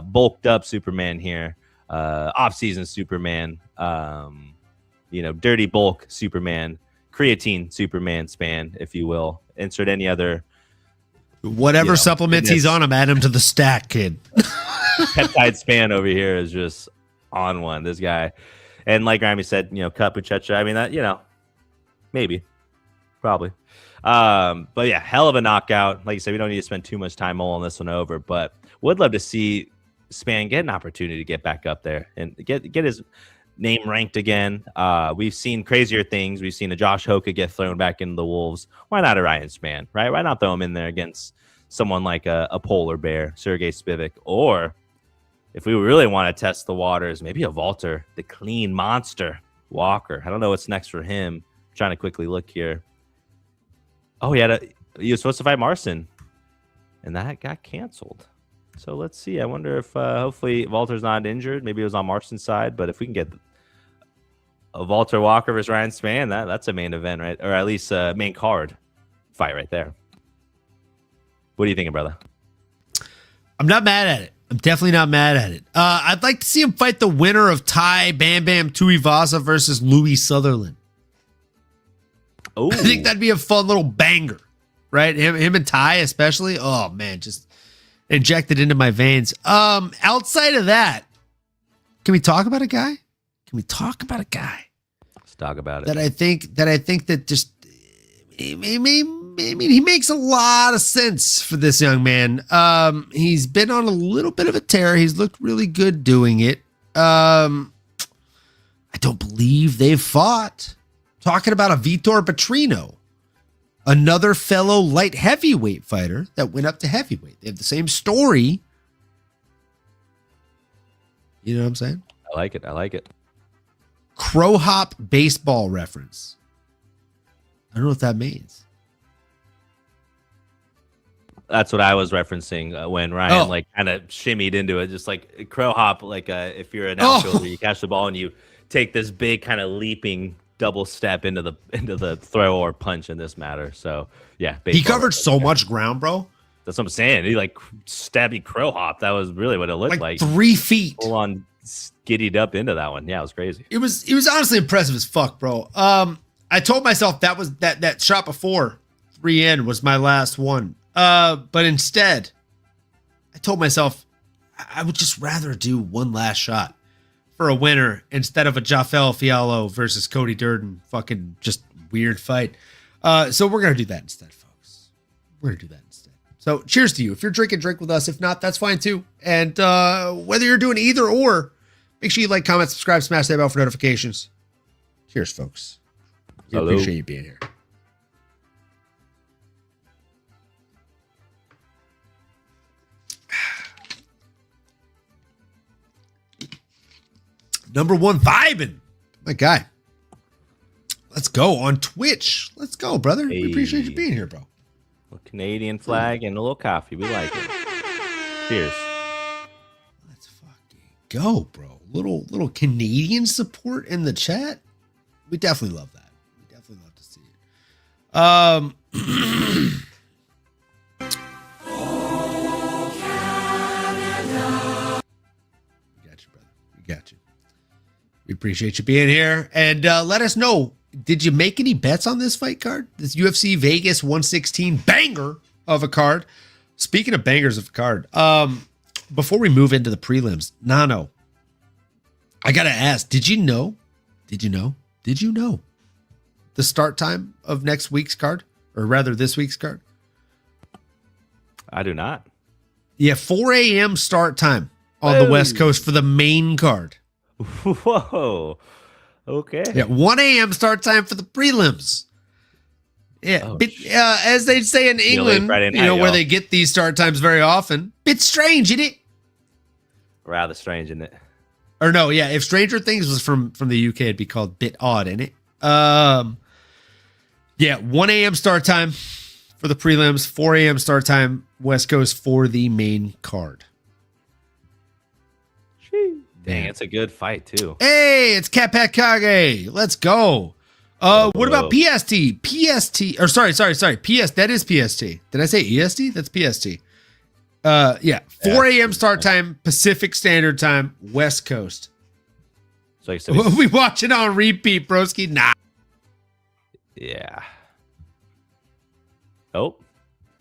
bulked up Superman here, off-season Superman, dirty bulk Superman, creatine Superman Spann, if you will. Insert any other whatever supplements he's on. I'm add him to the stack, kid. Peptide Spann over here is just on one. This guy, and like Rami said, cut Buchecha. I mean that, maybe, probably. But yeah, hell of a knockout. Like you said, we don't need to spend too much time mulling this one over, but would love to see Spann get an opportunity to get back up there and get his name ranked again. We've seen crazier things. We've seen a Josh Hoka get thrown back into the Wolves. Why not a Ryan Spann, right? Why not throw him in there against someone like a polar bear, Sergey Spivak, or if we really want to test the waters, maybe a Walter, the clean monster Walker. I don't know what's next for him. I'm trying to quickly look here. Oh, he was supposed to fight Marcin, and that got canceled. So let's see. I wonder if hopefully Walter's not injured. Maybe it was on Marcin's side, but if we can get a Walter Walker versus Ryan Spann, that's a main event, right? Or at least a main card fight right there. What are you thinking, brother? I'm not mad at it. I'm definitely not mad at it. I'd like to see him fight the winner of Ty Bam Bam Tuivasa versus Louis Sutherland. Oh, I think that'd be a fun little banger, right? Him and Ty especially. Oh man, just inject it into my veins. Outside of that, can we talk about a guy? Let's talk about it. That I think that just he makes a lot of sense for this young man. He's been on a little bit of a tear. He's looked really good doing it. I don't believe they've fought. Talking about a Vitor Petrino, another fellow light heavyweight fighter that went up to heavyweight. They have the same story. You know what I'm saying? I like it. Crow hop baseball reference. I don't know what that means. That's what I was referencing when Ryan kind of shimmied into it, just like crow hop. Like if you're an outfielder, you catch the ball and you take this big kind of leaping double step into the throw or punch in this matter. So yeah, he covered so much ground, bro. That's what I'm saying. He like stabby crow hop. That was really what it looked like. 3 feet. Full on skiddied up into that one. Yeah, it was crazy. It was honestly impressive as fuck, bro. I told myself that was that shot before 3N was my last one. But instead, I told myself I would just rather do one last shot for a winner instead of a Jafel Fiallo versus Cody Durden fucking just weird fight. So we're going to do that instead, folks. We're going to do that instead. So cheers to you. If you're drinking, drink with us. If not, that's fine too. And whether you're doing either or, make sure you like, comment, subscribe, smash that bell for notifications. Cheers, folks. We appreciate you being here. Number one vibing. My guy. Let's go on Twitch. Let's go, brother. Hey. We appreciate you being here, bro. A Canadian flag and a little coffee. We like it. Cheers. Let's fucking go, bro. Little Canadian support in the chat. We definitely love that. We definitely love to see it. We got you, brother. We got you. We appreciate you being here. And let us know, did you make any bets on this fight card? This UFC Vegas 116 banger of a card. Speaking of bangers of a card, before we move into the prelims, Nano, I got to ask, did you know the start time of next week's card? Or rather, this week's card? I do not. Yeah, 4 a.m. start time on the West Coast for the main card. Whoa. Okay. Yeah, 1 a.m. start time for the prelims. Yeah, as they say in England, where they get these start times very often. Bit strange, isn't it? Rather strange, isn't it? Or no, yeah. If Stranger Things was from the UK, it'd be called Bit Odd, isn't it? Yeah, 1 a.m. start time for the prelims, 4 a.m. start time West Coast for the main card. Dang, it's a good fight too. Hey, it's Capat Kage. Let's go. What about PST? Or sorry. PS. That is PST. Did I say EST? That's PST. 4 a.m. start time, Pacific Standard Time, West Coast. So we'll be watching on repeat, broski. Nah. Yeah. Oh,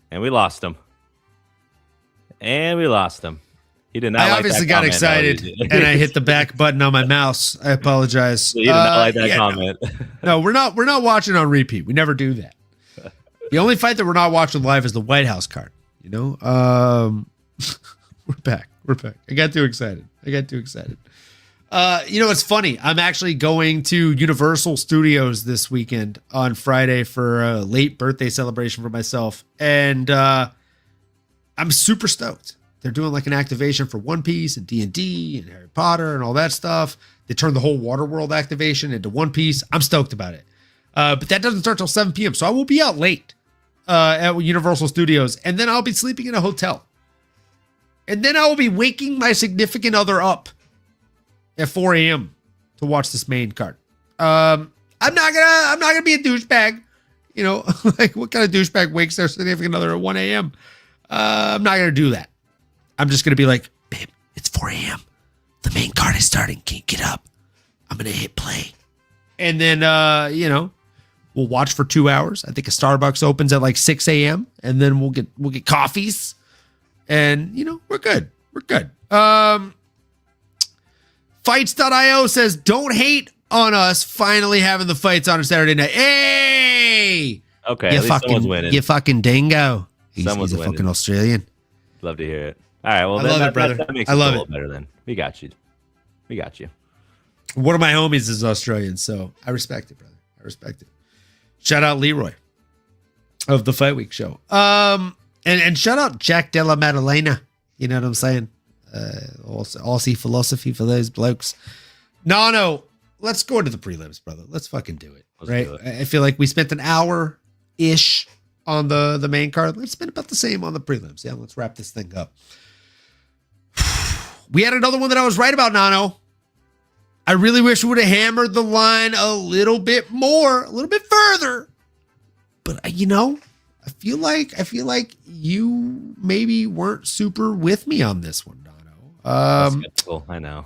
and we lost him. He did not. I obviously got excited and I hit the back button on my mouse. I apologize. You did not like that comment. No, we're not watching on repeat. We never do that. The only fight that we're not watching live is the White House card. You know, We're back. I got too excited. It's funny. I'm actually going to Universal Studios this weekend on Friday for a late birthday celebration for myself. And I'm super stoked. They're doing like an activation for One Piece and D&D and Harry Potter and all that stuff. They turned the whole Waterworld activation into One Piece. I'm stoked about it. But that doesn't start till 7 p.m. So I will be out late at Universal Studios. And then I'll be sleeping in a hotel. And then I will be waking my significant other up at 4 a.m. to watch this main card. I'm not gonna be a douchebag. Like what kind of douchebag wakes their significant other at 1 a.m.? I'm not gonna do that. I'm just gonna be like, babe, it's 4 a.m. The main card is starting. Can you get up? I'm gonna hit play. And then we'll watch for 2 hours. I think a Starbucks opens at like 6 a.m. and then we'll get coffees. And we're good. Fights.io says, don't hate on us finally having the fights on a Saturday night. Hey! Okay, at least someone's winning. You fucking dingo. He's a winning. fucking Australian. Love to hear it. All right, well, I love it, brother. That makes I it love a little it. better then. We got you. One of my homies is Australian, so I respect it, brother. I respect it. Shout out Leroy of the Fight Week show. And shout out Jack Della Maddalena. You know what I'm saying? Aussie philosophy for those blokes. No. Let's go into the prelims, brother. Let's fucking do it. Right? I feel like we spent an hour-ish on the main card. Let's spend about the same on the prelims. Yeah, let's wrap this thing up. We had another one that I was right about, Nano. I really wish we would have hammered the line a little bit more, a little bit further. But I feel like you maybe weren't super with me on this one, Nano. Skeptical, I know.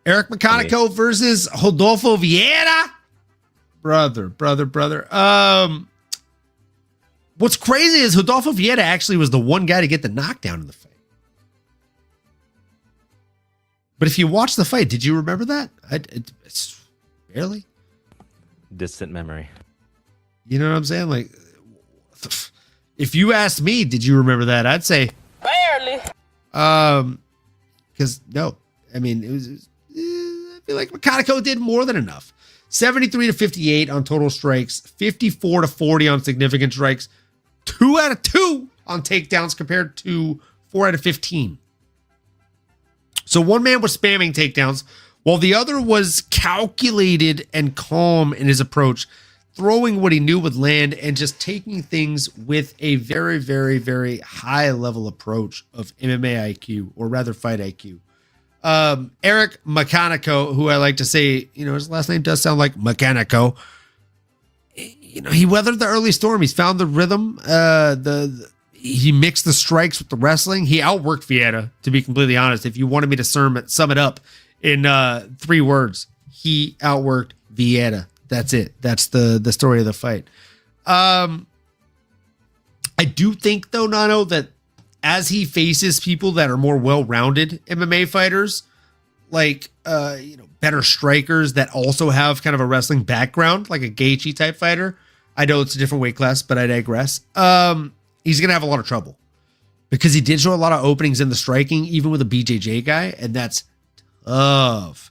Eric McConico versus Rodolfo Vieira. Brother. What's crazy is Rodolfo Vieira actually was the one guy to get the knockdown in the fight. But if you watch the fight, did you remember that? It's barely. Distant memory. You know what I'm saying? Like, if you asked me, did you remember that? I'd say barely. Because no, I mean, it was I feel like McConico did more than enough. 73-58 on total strikes, 54-40 on significant strikes, 2 out of 2 on takedowns compared to 4 out of 15. So one man was spamming takedowns while the other was calculated and calm in his approach, throwing what he knew would land and just taking things with a very, very, very high level approach of MMA IQ, or rather fight IQ. Eric McConico, who I like to say, his last name does sound like McConico. He weathered the early storm. He's found the rhythm. He mixed the strikes with the wrestling. He outworked Vieira, to be completely honest. If you wanted me to sum it up in 3 words, he outworked Vieira. That's it. That's the story of the fight. I do think, though, Nano, that as he faces people that are more well-rounded MMA fighters, like better strikers that also have kind of a wrestling background, like a Gaethje type fighter. I know it's a different weight class, but I digress. He's gonna have a lot of trouble because he did show a lot of openings in the striking, even with a BJJ guy, and that's tough.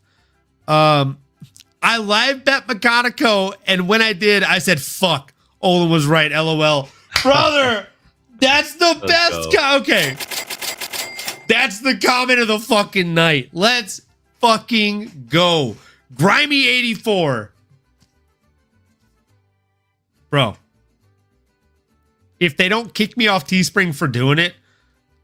I live bet McConico, and when I did, I said, fuck, Olin was right, LOL. Brother, that's the best. Okay. That's the comment of the fucking night. Let's fucking go. Grimy 84. Bro. If they don't kick me off Teespring for doing it,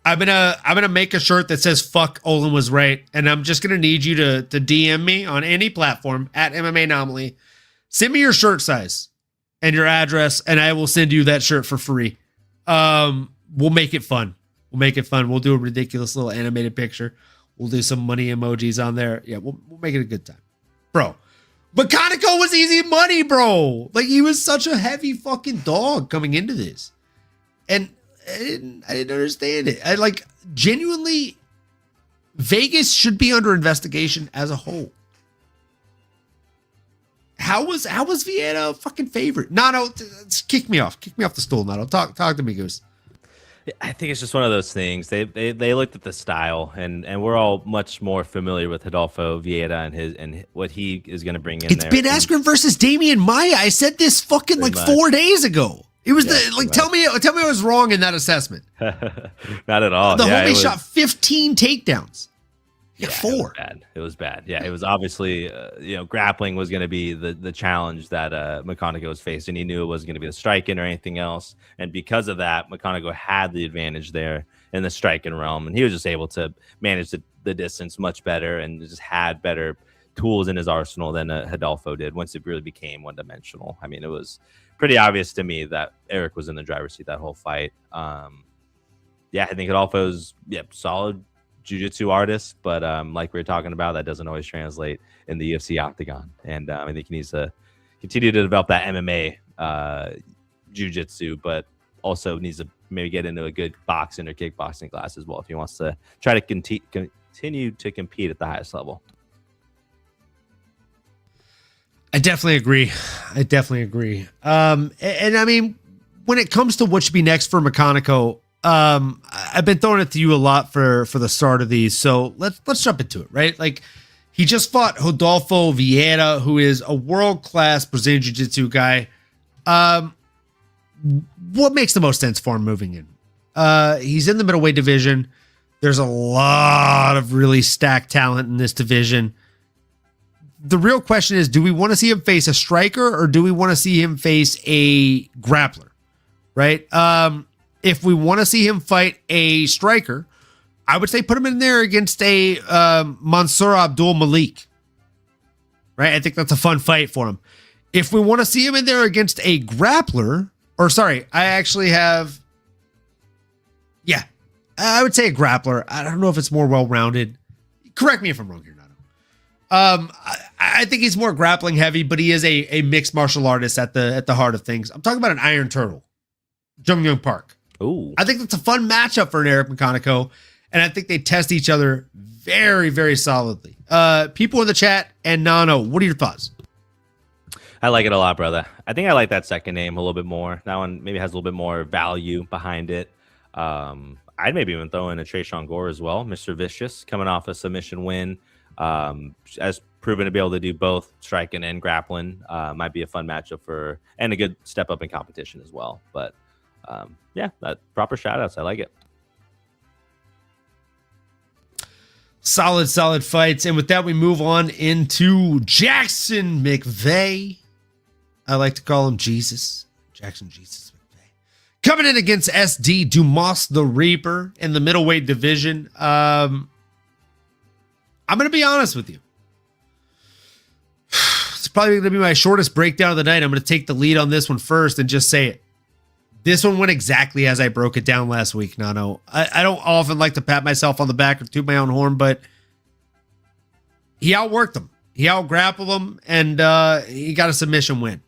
I'm gonna make a shirt that says "fuck Olin was right," and I'm just gonna need you to DM me on any platform at MMAnomaly. Send me your shirt size and your address, and I will send you that shirt for free. We'll make it fun. We'll do a ridiculous little animated picture. We'll do some money emojis on there. Yeah, we'll make it a good time, bro. McConico was easy money, bro. Like, he was such a heavy fucking dog coming into this. And I didn't understand it. I genuinely, Vegas should be under investigation as a whole. How was Vieira a fucking favorite? No, kick me off. Kick me off the stool, Nato. Talk to me, Goose. I think it's just one of those things. They looked at the style, and we're all much more familiar with Rodolfo Vieira and what he is going to bring in. It's Ben Askren versus Damian Maia. I said this fucking like 4 days ago. It was tell me I was wrong in that assessment. Not at all. The homie shot 15 takedowns. Yeah, 4. It was bad. Yeah, it was obviously grappling was going to be the challenge that McConico was facing. He knew it wasn't going to be the striking or anything else, and because of that, McConico had the advantage there in the striking realm, and he was just able to manage the distance much better and just had better tools in his arsenal than Rodolfo did once it really became one-dimensional. I mean, it was pretty obvious to me that Eric was in the driver's seat that whole fight. I think Rodolfo's solid jiu-jitsu artist, but like we were talking about, that doesn't always translate in the UFC octagon, and I think he needs to continue to develop that MMA jiu-jitsu, but also needs to maybe get into a good boxing or kickboxing class as well if he wants to try to continue to compete at the highest level. I definitely agree. And I mean, when it comes to what should be next for McConico, I've been throwing it to you a lot for the start of these, so let's jump into it, right? Like, he just fought Rodolfo Vieira, who is a world-class Brazilian Jiu-Jitsu guy. What makes the most sense for him moving in? He's in the middleweight division. There's a lot of really stacked talent in this division. The real question is, do we want to see him face a striker or do we want to see him face a grappler, right? If we want to see him fight a striker, I would say put him in there against a Mansour Abdul Malik, right? I think that's a fun fight for him. If we want to see him in there against a grappler, I would say a grappler. I don't know if it's more well-rounded. Correct me if I'm wrong here, Nato. I think he's more grappling heavy, but he is a mixed martial artist at the heart of things. I'm talking about an Iron Turtle, Jung Young Park. Ooh. I think that's a fun matchup for an Eric McConico, and I think they test each other very, very solidly. People in the chat and Nano, what are your thoughts? I like it a lot, brother. I think I like that second name a little bit more. That one maybe has a little bit more value behind it. I'd maybe even throw in a Trayshawn Gore as well. Mr. Vicious coming off a submission win. As proven to be able to do both striking and grappling. Might be a fun matchup and a good step up in competition as well. But that proper shout outs. I like it. Solid fights. And with that, we move on into Jackson McVey. I like to call him Jesus. Jackson Jesus McVey. Coming in against SD Dumas the Reaper in the middleweight division. I'm going to be honest with you. It's probably going to be my shortest breakdown of the night. I'm going to take the lead on this one first and just say it. This one went exactly as I broke it down last week, Nano. I don't often like to pat myself on the back or toot my own horn, but he outworked him. He out-grappled him, and he got a submission win.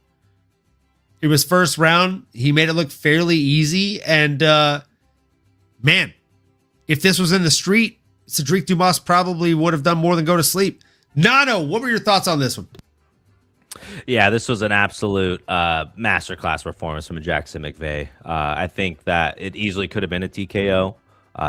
It was first round. He made it look fairly easy, and man, if this was in the street, Cedric Dumas probably would have done more than go to sleep. Nano, what were your thoughts on this one? Yeah, this was an absolute masterclass performance from Jackson McVey. I think that it easily could have been a TKO.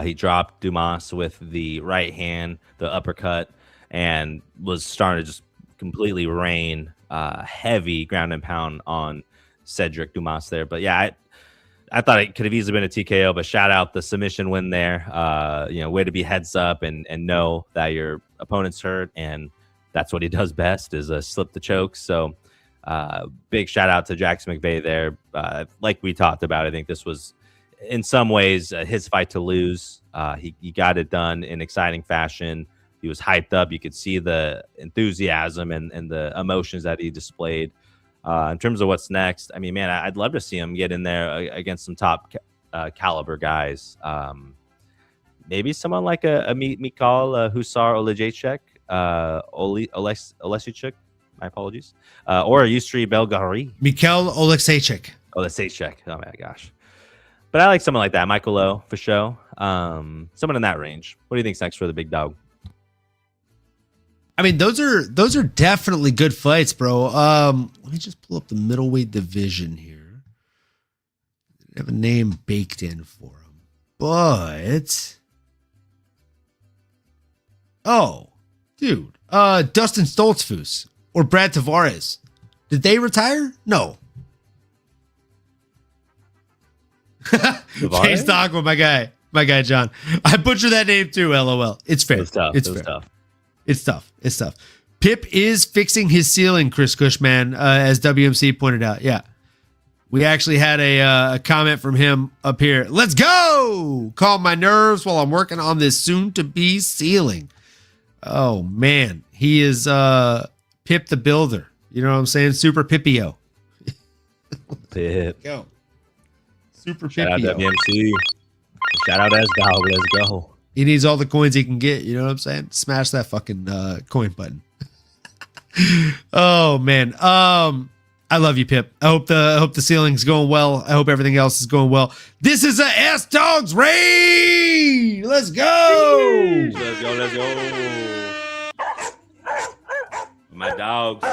He dropped Dumas with the right hand, the uppercut, and was starting to just completely rain heavy ground and pound on Cedric Dumas there. But yeah, I thought it could have easily been a TKO, but shout out the submission win there. Way to be heads up and know that your opponent's hurt, and that's what he does best is slip the choke. So big shout out to Jackson McVey there. Like we talked about, I think this was in some ways his fight to lose. He got it done in exciting fashion. He was hyped up. You could see the enthusiasm and the emotions that he displayed. In terms of what's next, I mean, man, I'd love to see him get in there against some top caliber guys. Maybe someone like a Mikhail Husar Olejchik, Olesichuk, my apologies, or a Yusri Belgari. Mikhail Olesichuk. Olesichuk. Oh my gosh. But I like someone like that, Michael Lowe for show. Someone in that range. What do you think's next for the big dog? I mean, those are definitely good fights, bro. Let me just pull up the middleweight division here. I have a name baked in for him. But dude, Dustin Stoltzfus or Brad Tavares, did they retire? No. Chase Dogma, my guy John. I butchered that name too. LOL. It's fair. It's tough. It's tough. Pip is fixing his ceiling, Chris Cushman, as WMC pointed out. Yeah. We actually had a comment from him up here. Let's go! Calm my nerves while I'm working on this soon-to-be ceiling. Oh, man. He is Pip the Builder. You know what I'm saying? Super Pippio. Pip. Go. Super Pippio. Shout out WMC. Shout out S-Dog. Let's go. He needs all the coins he can get. You know what I'm saying? Smash that fucking coin button. Oh, man. I love you, Pip. I hope the ceiling's going well. I hope everything else is going well. This is a S-Dogs raid. Let's go. Let's go. My dogs.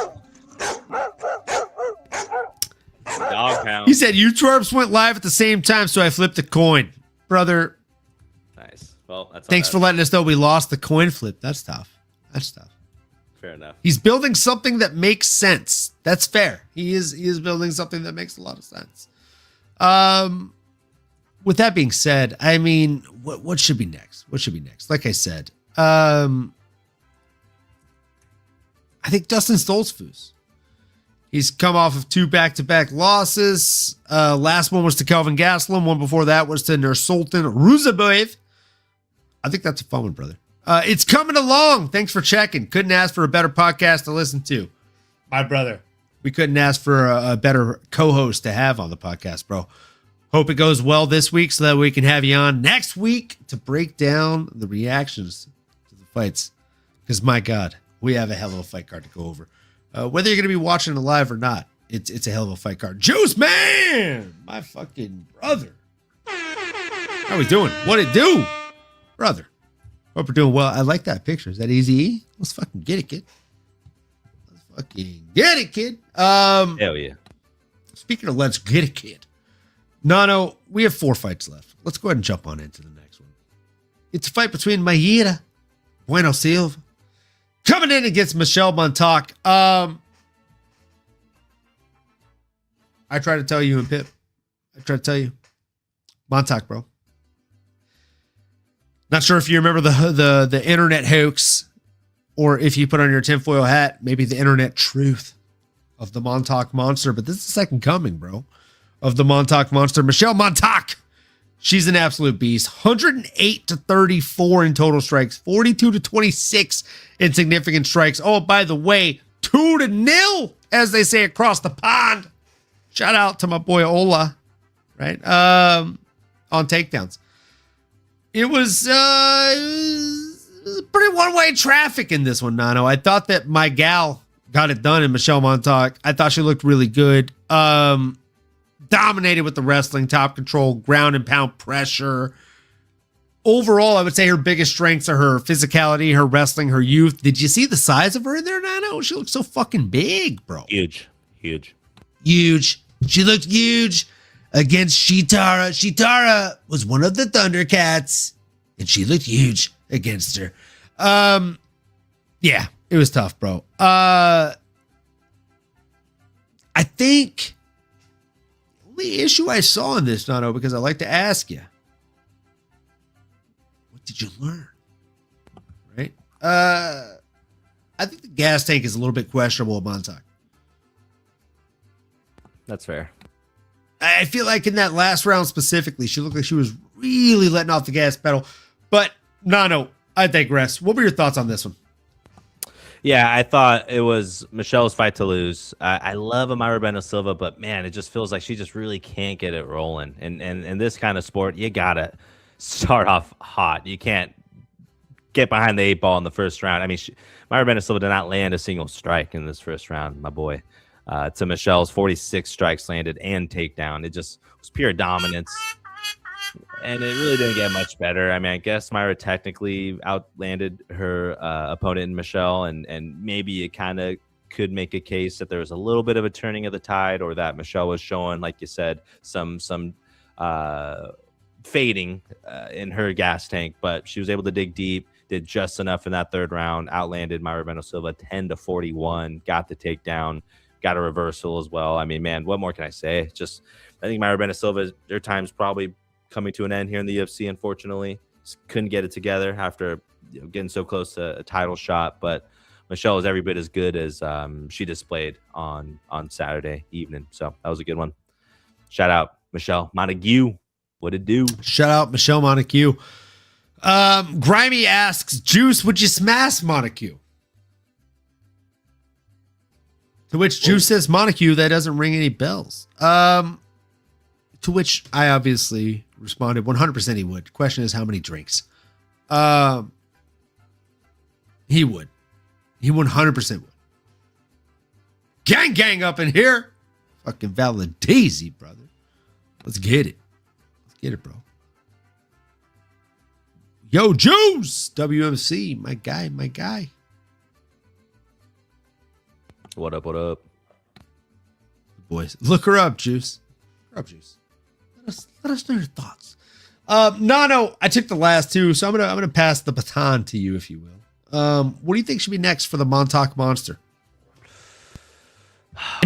Dog pound. He said, you twerps went live at the same time, so I flipped a coin. Brother. Nice. Well, that's thanks for letting us know we lost the coin flip. That's tough. Fair enough. He's building something that makes sense. That's fair. He is building something that makes a lot of sense. With that being said, I mean, what should be next? Like I said, I think Dustin Stoltzfus. He's come off of 2 back-to-back losses. Last one was to Kelvin Gastelum. One before that was to Nursultan Ruzabayev. I think that's a fun one, brother. It's coming along. Thanks for checking. Couldn't ask for a better podcast to listen to. My brother. We couldn't ask for a better co-host to have on the podcast, bro. Hope it goes well this week so that we can have you on next week to break down the reactions to the fights. Because, my God, we have a hell of a fight card to go over. Whether you're going to be watching it live or not, it's a hell of a fight card. Juice Man! My fucking brother. How we doing? What it do? Brother. Hope we're doing well. I like that picture. Is that Easy? Let's fucking get it, kid. Hell yeah. Speaking of let's get it, kid. Nano, we have 4 fights left. Let's go ahead and jump on into the next one. It's a fight between Mayra Bueno Silva coming in against Michelle Montague. I try to tell you and Pip. Montague, bro. Not sure if you remember the internet hoax or if you put on your tinfoil hat, maybe the internet truth of the Montague monster, but this is the second coming, bro, of the Montague monster. Michelle Montague. She's an absolute beast. 108-34 in total strikes, 42-26 in significant strikes. Oh, by the way, 2-0, as they say across the pond. Shout out to my boy Ola, right? On takedowns. It was pretty one-way traffic in this one, Nano. I thought that my gal got it done in Michelle Montague. I thought she looked really good. Dominated with the wrestling, top control, ground and pound pressure. Overall, I would say her biggest strengths are her physicality, her wrestling, her youth. Did you see the size of her in there, Nano? She looked so fucking big, bro. Huge. She looked huge against Shitara. Shitara was one of the Thundercats, and she looked huge against her. Yeah, it was tough, bro. I think the only issue I saw in this, Nano, because I like to ask you, what did you learn? Right? I think the gas tank is a little bit questionable at Montague. That's fair. I feel like in that last round specifically, she looked like she was really letting off the gas pedal. But no, I digress. What were your thoughts on this one? Yeah, I thought it was Michelle's fight to lose. I love Mayra Bueno Silva, but man, it just feels like she just really can't get it rolling. And in this kind of sport, you gotta start off hot. You can't get behind the 8 ball in the first round. I mean, Mayra Bueno Silva did not land a single strike in this first round, my boy. To Michelle's 46 strikes landed and takedown. It just was pure dominance. And it really didn't get much better. I mean, I guess Mayra technically outlanded her opponent in Michelle, and maybe it kind of could make a case that there was a little bit of a turning of the tide, or that Michelle was showing, like you said, some fading in her gas tank, but she was able to dig deep, did just enough in that third round, outlanded Mayra Bueno Silva 10-41, got the takedown, got a reversal as well. I mean, man, what more can I say? Just, I think Mayra Bueno Silva, their time's probably coming to an end here in the UFC, unfortunately. Just couldn't get it together after getting so close to a title shot, but Michelle is every bit as good as she displayed on Saturday evening. So that was a good one. Shout out Michelle Montague. What it do? Shout out Michelle Montague. Grimy asks, Juice, would you smash Montague? To which Juice says, Montague, that doesn't ring any bells. To which I obviously responded 100% he would. Question is how many drinks? He would. He 100% would. Gang up in here. Fucking Valadaisy, brother. Let's get it. Let's get it, bro. Yo, Juice! WMC, my guy. What up? Boys, look her up, Juice. Look her up, Juice. Let us know your thoughts. Nano, I took the last two, so I'm gonna pass the baton to you, if you will. What do you think should be next for the Montague Monster?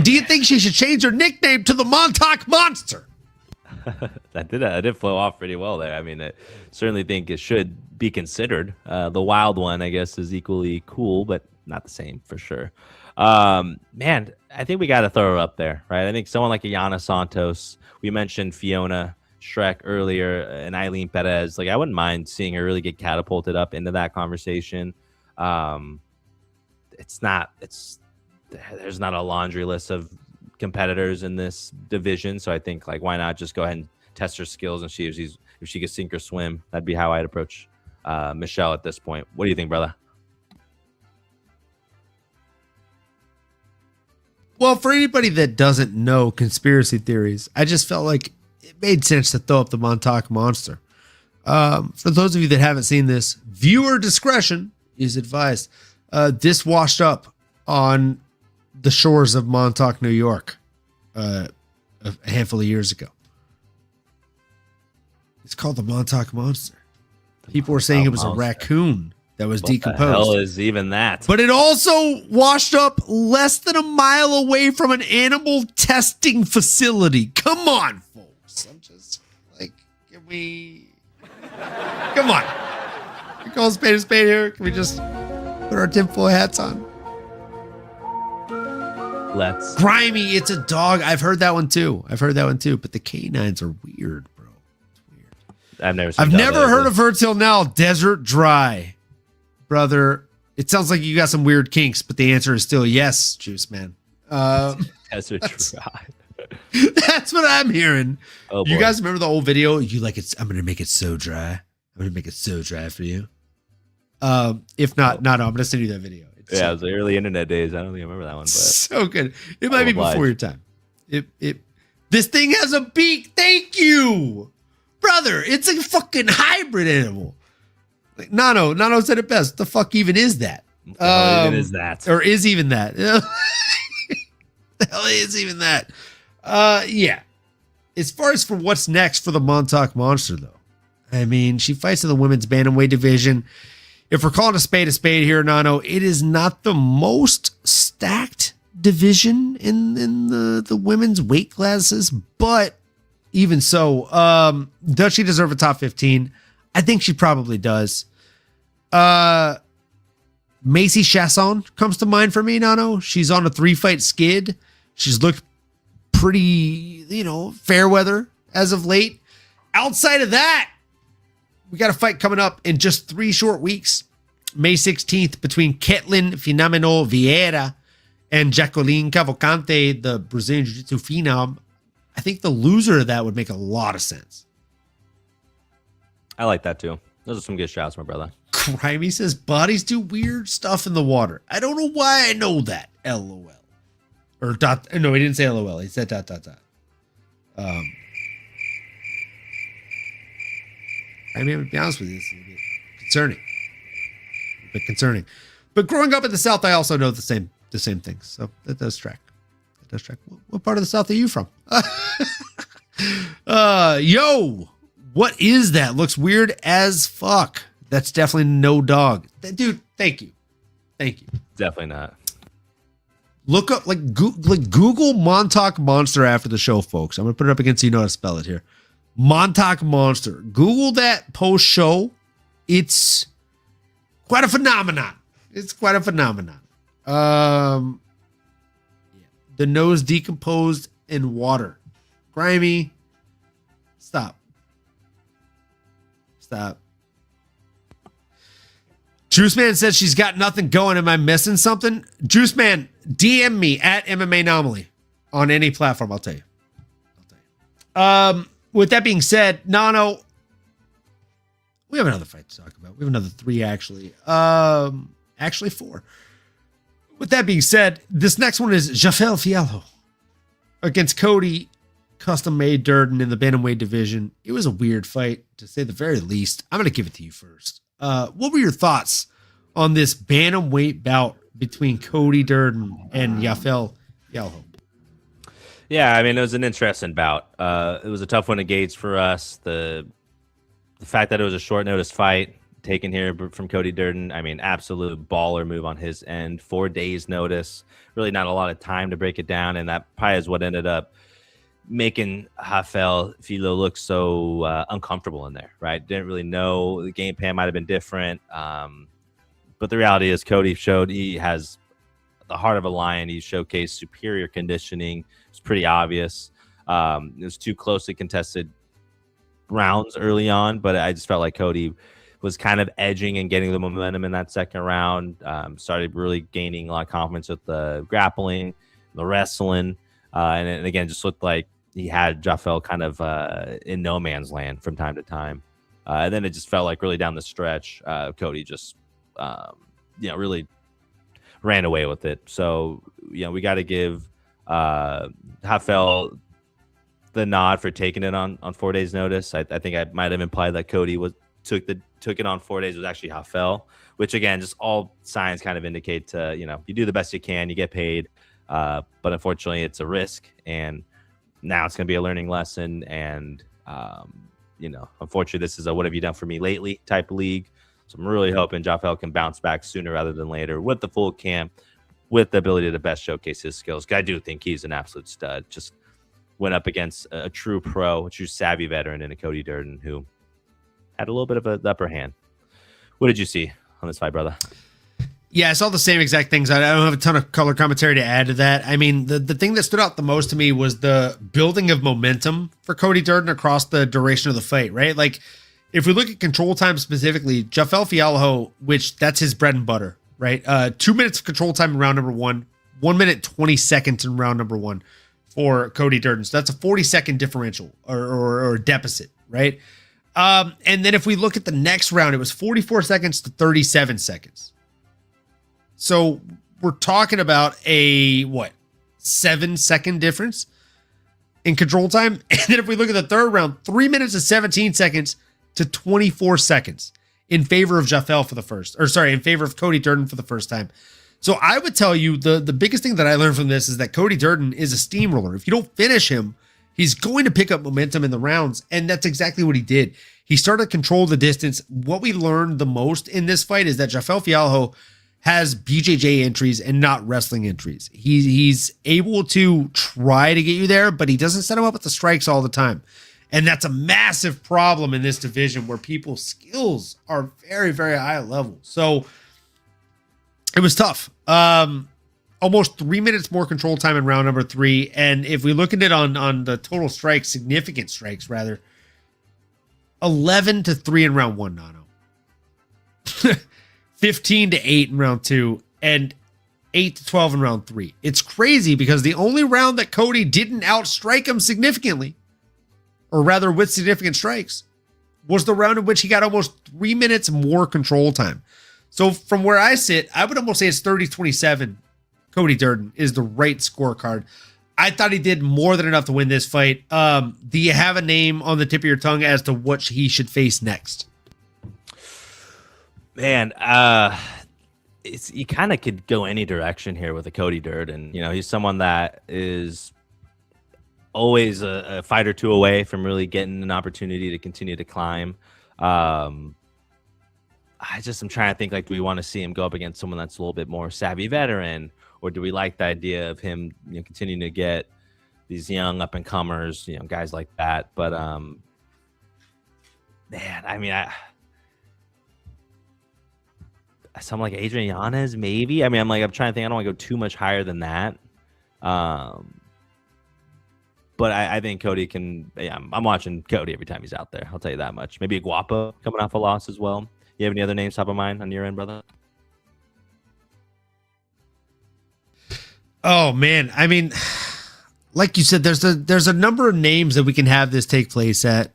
Do you think she should change her nickname to the Montague Monster? That did flow off pretty well there. I mean, I certainly think it should be considered. The wild one, I guess, is equally cool, but not the same for sure. Man, I think we got to throw her up there, right? I think someone like Ayanna Santos, we mentioned Fiona Shrek earlier, and Eileen Perez. Like, I wouldn't mind seeing her really get catapulted up into that conversation. There's not a laundry list of competitors in this division, so I think, like, why not just go ahead and test her skills and see if she could sink or swim. That'd be how I'd approach Michelle at this point. What do you think, brother? Well, for anybody that doesn't know conspiracy theories, I just felt like it made sense to throw up the Montague Monster. For those of you that haven't seen this, viewer discretion is advised. This washed up on the shores of Montauk, New York, a handful of years ago. It's called the Montague Monster. People were saying it was a raccoon that was decomposed. What the hell is even that? But it also washed up less than a mile away from an animal testing facility. Come on, folks. I'm just like, can we... Come on. Can we call a spade here? Can we just put our tinfoil hats on? Let's. Grimy, it's a dog. I've heard that one too. But the canines are weird, bro. It's weird. I've never heard of her till now. Desert Dry. Brother, it sounds like you got some weird kinks, but the answer is still yes, Juice Man. Desert Dry. That's what I'm hearing. Oh, you guys remember the old video? You like it? I'm gonna make it so dry. I'm gonna make it so dry for you. If not, no, I'm gonna send you that video. It's it was the early internet days. I don't think I remember that one, but so good. It might be before your time. This thing has a beak. Thank you, brother. It's a fucking hybrid animal. Like, Nano said it best. What the fuck even is that? Even is that? Or is even that? The hell is even that? Yeah. As far as for what's next for the Montague Monster, though, I mean, she fights in the women's bantamweight division. If we're calling a spade here, Nano, it is not the most stacked division in the women's weight classes, but even so, does she deserve a top 15? I think she probably does. Macy Chasson comes to mind for me, Nano. She's on a 3-fight skid. She's looked pretty, fair weather as of late. Outside of that, we got a fight coming up in just 3 short weeks. May 16th between Ketlin Fenomeno Vieira and Jacqueline Cavalcante, the Brazilian Jiu-Jitsu phenom. I think the loser of that would make a lot of sense. I like that too. Those are some good shots, my brother. Grimy says bodies do weird stuff in the water. I don't know why I know that. LOL. Or dot. No, he didn't say LOL. He said ... I mean, to be honest with you, it's a bit concerning. But growing up in the South, I also know the same things. So that does track. What part of the South are you from? Yo, What is that? Looks weird as fuck. That's definitely no dog. Dude, thank you. Thank you. Definitely not. Look up, Google Montague Monster after the show, folks. I'm going to put it up again so you know how to spell it here. Montague Monster. Google that post-show. It's quite a phenomenon. The nose decomposed in water. Grimy. Stop. Juice Man says she's got nothing going. Am I missing something? Juice Man, DM me at MMAnomaly on any platform. I'll tell you. With that being said, Nano, we have another fight to talk about. We have another 3 actually. Actually 4. With that being said, this next one is Rafael Fialho against Cody custom-made Durden in the bantamweight division. It was a weird fight, to say the very least. I'm going to give it to you first. What were your thoughts on this bantamweight bout between Cody Durden and Rafael Fialho? Yeah, I mean, it was an interesting bout. It was a tough one to gauge for us. The fact that it was a short notice fight taken here from Cody Durden, I mean, absolute baller move on his end. 4 days notice, really not a lot of time to break it down, and that probably is what ended up making Rafael Fialho look so uncomfortable in there, right? Didn't really know. The game plan might have been different. But the reality is Cody showed he has the heart of a lion. He showcased superior conditioning. It's pretty obvious. It was 2 closely contested rounds early on, but I just felt like Cody was kind of edging and getting the momentum in that second round. Started really gaining a lot of confidence with the grappling, the wrestling. And again, just looked like he had Rafael kind of in no man's land from time to time. And then it just felt like really down the stretch, Cody just, really ran away with it. So, we got to give Rafael the nod for taking it on 4 days notice. I think I might have implied that Cody took it on 4 days was actually Rafael, which again, just all signs kind of indicate, you do the best you can, you get paid. But unfortunately, it's a risk, and now it's going to be a learning lesson. And, unfortunately, this is a what have you done for me lately type league. So I'm really hoping Rafael can bounce back sooner rather than later with the full camp, with the ability to best showcase his skills. I do think he's an absolute stud. Just went up against a true pro, a true savvy veteran in a Cody Durden who had a little bit of an upper hand. What did you see on this fight, brother? Yeah, I saw the same exact things. I don't have a ton of color commentary to add to that. I mean, the thing that stood out the most to me was the building of momentum for Cody Durden across the duration of the fight, right? Like, if we look at control time specifically, Rafael Fialho, which that's his bread and butter, right? 2 minutes of control time in round number 1, 1 minute, 20 seconds in round number 1 for Cody Durden. So that's a 40-second differential or deficit, right? And then if we look at the next round, it was 44 seconds to 37 seconds. So we're talking about a 7-second difference in control time. And then if we look at the third round, 3 minutes and 17 seconds to 24 seconds in favor of in favor of Cody Durden for the first time. So I would tell you the biggest thing that I learned from this is that Cody Durden is a steamroller. If you don't finish him, he's going to pick up momentum in the rounds. And that's exactly what he did. He started to control the distance. What we learned the most in this fight is that Rafael Fialho has BJJ entries and not wrestling entries. He's able to try to get you there, but he doesn't set him up with the strikes all the time. And that's a massive problem in this division where people's skills are very, very high level. So it was tough. Almost 3 minutes more control time in round number 3. And if we look at it on the total strikes, significant strikes rather, 11-3 in round 1, Nano. 15-8 in round 2 and 8-12 in round 3. It's crazy because the only round that Cody didn't outstrike him significantly, or rather with significant strikes, was the round in which he got almost 3 minutes more control time. So from where I sit, I would almost say it's 30-27. Cody Durden is the right scorecard. I thought he did more than enough to win this fight. Do you have a name on the tip of your tongue as to what he should face next? Man, you kind of could go any direction here with a Cody Durden. He's someone that is always a fight or two away from really getting an opportunity to continue to climb. I'm trying to think, like, do we want to see him go up against someone that's a little bit more savvy veteran, or do we like the idea of him, continuing to get these young up and comers, guys like that? But man, I mean, something like Adrian Yanez, maybe. I mean, I'm trying to think. I don't want to go too much higher than that. But I think Cody can. Yeah, I'm watching Cody every time he's out there. I'll tell you that much. Maybe a Guapo coming off a loss as well. You have any other names top of mind on your end, brother? Oh man, I mean, like you said, there's a number of names that we can have this take place at.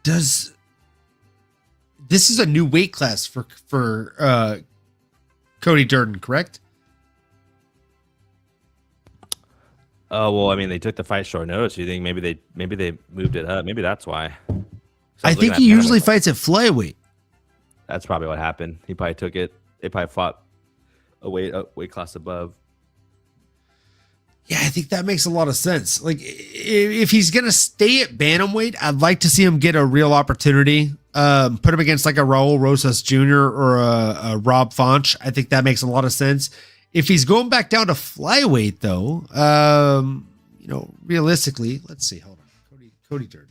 This is a new weight class for Cody Durden, correct? Oh well, I mean, they took the fight short notice. You think maybe they moved it up? Maybe that's why. I think he usually fights at flyweight. That's probably what happened. He probably took it. They probably fought a weight class above. Yeah, I think that makes a lot of sense. Like, if he's gonna stay at bantamweight, I'd like to see him get a real opportunity. Put him against like a Raul Rosas Jr. or a Rob Fonch. I think that makes a lot of sense. If he's going back down to flyweight, though, realistically, let's see. Hold on, Cody Durden.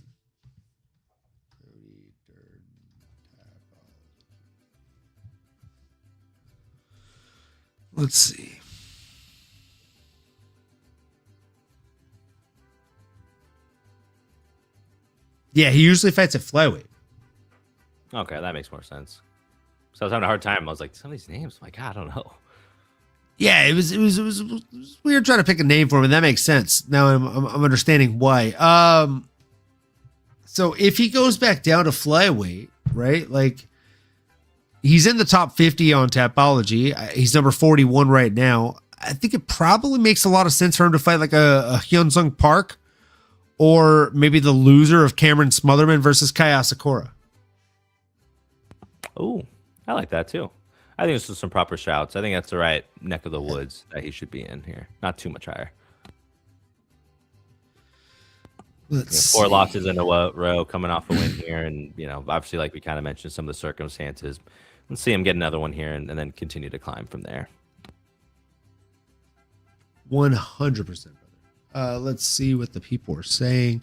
Let's see. Yeah, he usually fights at flyweight. Okay, that makes more sense. So I was having a hard time. I was like, some of these names, my God, I don't know. Yeah, it was weird trying to pick a name for him, and that makes sense. Now I'm understanding why. So if he goes back down to flyweight, right? Like, he's in the top 50 on Tapology. He's number 41 right now. I think it probably makes a lot of sense for him to fight like a Hyun-Sung Park, or maybe the loser of Cameron Smotherman versus Kai Asakura. Oh, I like that too. I think this is some proper shouts. I think that's the right neck of the woods that he should be in here. Not too much higher. Four losses in a row, coming off a win here, and obviously, like we kind of mentioned, some of the circumstances. Let's see him get another one here, and then continue to climb from there. 100%, brother. Let's see what the people are saying.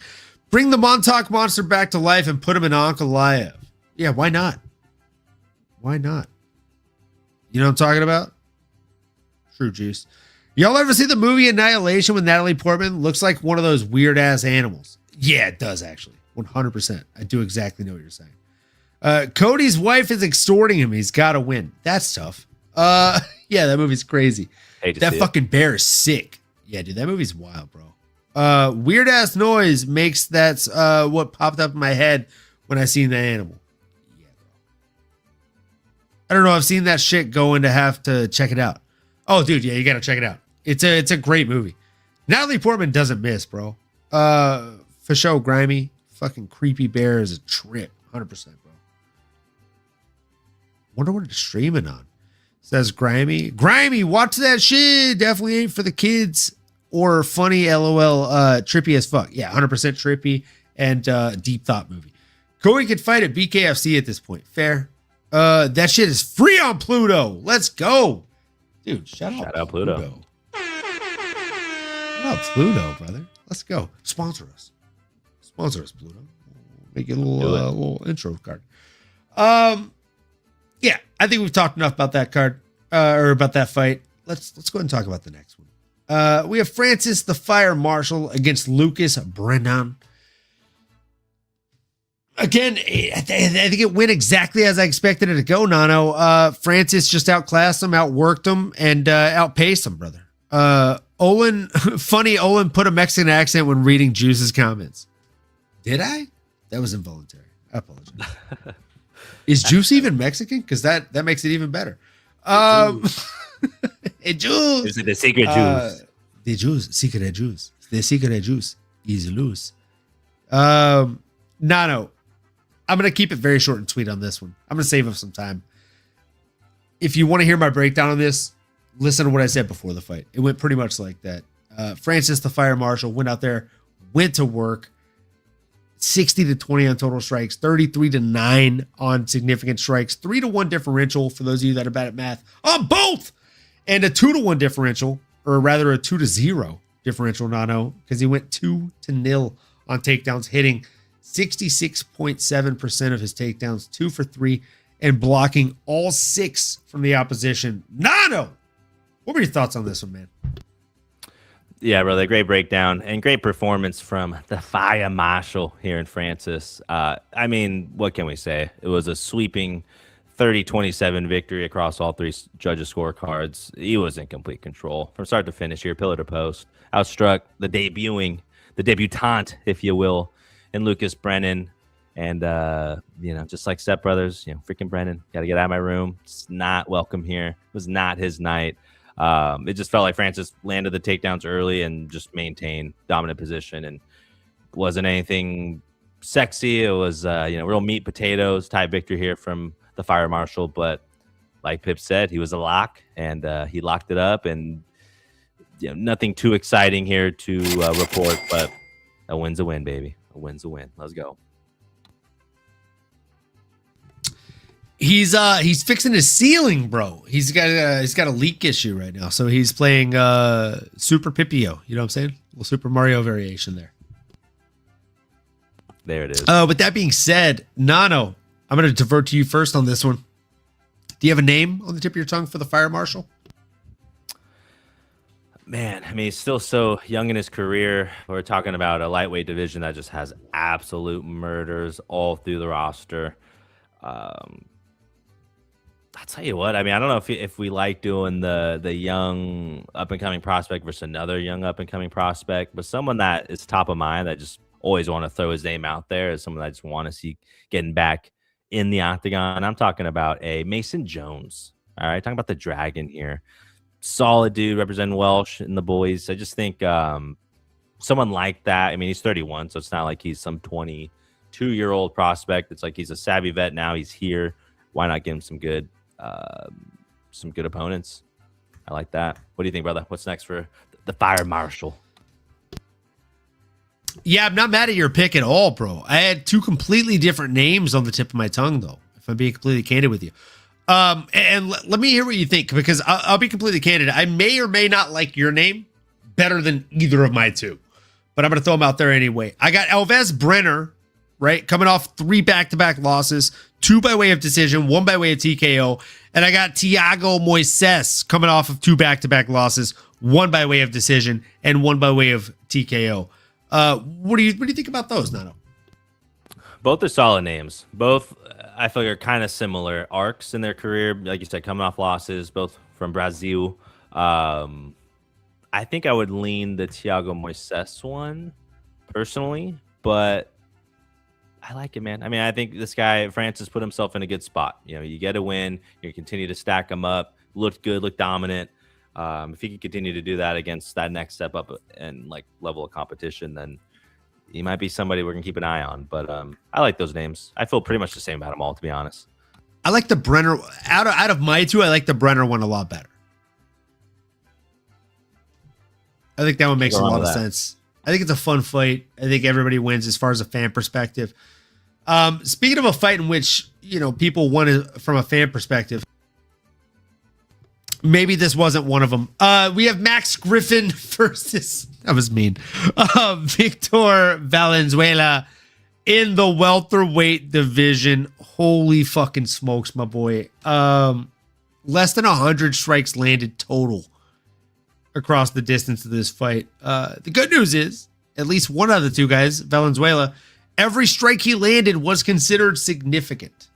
Bring the Montague monster back to life and put him in Ankalaev. Yeah, why not? Why not? You know what I'm talking about? True juice. Y'all ever see the movie Annihilation with Natalie Portman? Looks like one of those weird ass animals. Yeah, it does actually. 100%. I do exactly know what you're saying. Cody's wife is extorting him. He's got to win. That's tough. Yeah, that movie's crazy. That fucking bear is sick. Yeah, dude, that movie's wild, bro. Weird ass noise makes that's what popped up in my head when I seen the animal. Yeah, bro. I don't know. I've seen that shit going to have to check it out. Oh, dude, yeah, you gotta check it out. It's a great movie. Natalie Portman doesn't miss, bro. For show, grimy, fucking creepy bear is a trip, 100%, bro. Wonder what it's streaming on. Says grimy, watch that shit. Definitely ain't for the kids or funny. LOL, trippy as fuck. Yeah, 100% trippy and deep thought movie. Cody could fight at BKFC at this point. Fair. That shit is free on Pluto. Let's go. Dude, shout out Pluto. Shout out Pluto, brother. Let's go. Sponsor us, Pluto. Make it a little intro card. Yeah, I think we've talked enough about that card or about that fight. Let's go ahead and talk about the next one. We have Francis the Fire Marshal against Lucas Brennan. Again, I think it went exactly as I expected it to go, Nano. Francis just outclassed him, outworked him, and outpaced him, brother. Olin put a Mexican accent when reading Juice's comments. Did I? That was involuntary. I apologize. Is Juice even Mexican? Because that makes it even better. Hey, Juice. Is it the secret Juice? The Juice. Secret Juice. The secret Juice is loose. No. I'm going to keep it very short and sweet on this one. I'm going to save up some time. If you want to hear my breakdown on this, listen to what I said before the fight. It went pretty much like that. Francis, the fire marshal, went out there, went to work. 60-20 on total strikes, 33-9 on significant strikes, 3-1 differential for those of you that are bad at math on both, and a 2-1 differential, or rather a 2-0 differential, Nano, because he went 2-0 on takedowns, hitting 66.7% of his takedowns, 2 for 3, and blocking all 6 from the opposition. Nano, what were your thoughts on this one, man? Yeah, brother, great breakdown and great performance from the fire marshal here in Francis. I mean, what can we say? It was a sweeping 30-27 victory across all 3 judges' scorecards. He was in complete control from start to finish here, pillar to post. Outstruck the debutant, if you will, in Lucas Brennan. And, just like Step Brothers, freaking Brennan, got to get out of my room. It's not welcome here. It was not his night. It just felt like Francis landed the takedowns early and just maintained dominant position, and wasn't anything sexy. It was, real meat potatoes type victory here from the fire marshal. But like Pip said, he was a lock, and he locked it up, and nothing too exciting here to report, but a win's a win, baby. A win's a win. Let's go. He's fixing his ceiling, bro. He's got a leak issue right now, so he's playing Super Pipio. You know what I'm saying? A little Super Mario variation there. There it is. With that being said, Nano, I'm going to divert to you first on this one. Do you have a name on the tip of your tongue for the fire marshal? Man, I mean, he's still so young in his career. We're talking about a lightweight division that just has absolute murders all through the roster. I'll tell you what. I mean, I don't know if we like doing the young up-and-coming prospect versus another young up-and-coming prospect, but someone that is top of mind that just always want to throw his name out there is someone that I just want to see getting back in the octagon. I'm talking about a Mason Jones. All right, talking about the Dragon here. Solid dude representing Welsh and the boys. I just think someone like that. I mean, he's 31, so it's not like he's some 22-year-old prospect. It's like he's a savvy vet now. He's here. Why not give him some good opponents? I like that. What do you think, brother? What's next for the fire marshal? Yeah, I'm not mad at your pick at all, bro. I had 2 completely different names on the tip of my tongue, though, if I'm being completely candid with you. And let me hear what you think, because I'll be completely candid. I may or may not like your name better than either of my 2, but I'm going to throw them out there anyway. I got Elvis Brenner, right? Coming off 3 back-to-back losses, 2 by way of decision, 1 by way of TKO. And I got Thiago Moises coming off of 2 back-to-back losses, 1 by way of decision and 1 by way of TKO. What do you think about those, Nano? Both are solid names. Both, I feel like, are kind of similar arcs in their career. Like you said, coming off losses, both from Brazil. I think I would lean the Thiago Moises one personally, but I like it, man. I mean, I think this guy, Francis, put himself in a good spot. You get a win, you continue to stack him up, look good, look dominant. If he can continue to do that against that next step up and like level of competition, then he might be somebody we're gonna keep an eye on. But I like those names. I feel pretty much the same about them all, to be honest. I like the Brenner out of my 2. I like the Brenner one a lot better. I think that one makes a lot of sense. I think it's a fun fight. I think everybody wins as far as a fan perspective. Speaking of a fight in which, people won it from a fan perspective, maybe this wasn't one of them. We have Max Griffin versus, that was mean, Victor Valenzuela in the welterweight division. Holy fucking smokes, my boy. Less than 100 strikes landed total across the distance of this fight. The good news is, at least one of the 2 guys, Valenzuela, every strike he landed was considered significant.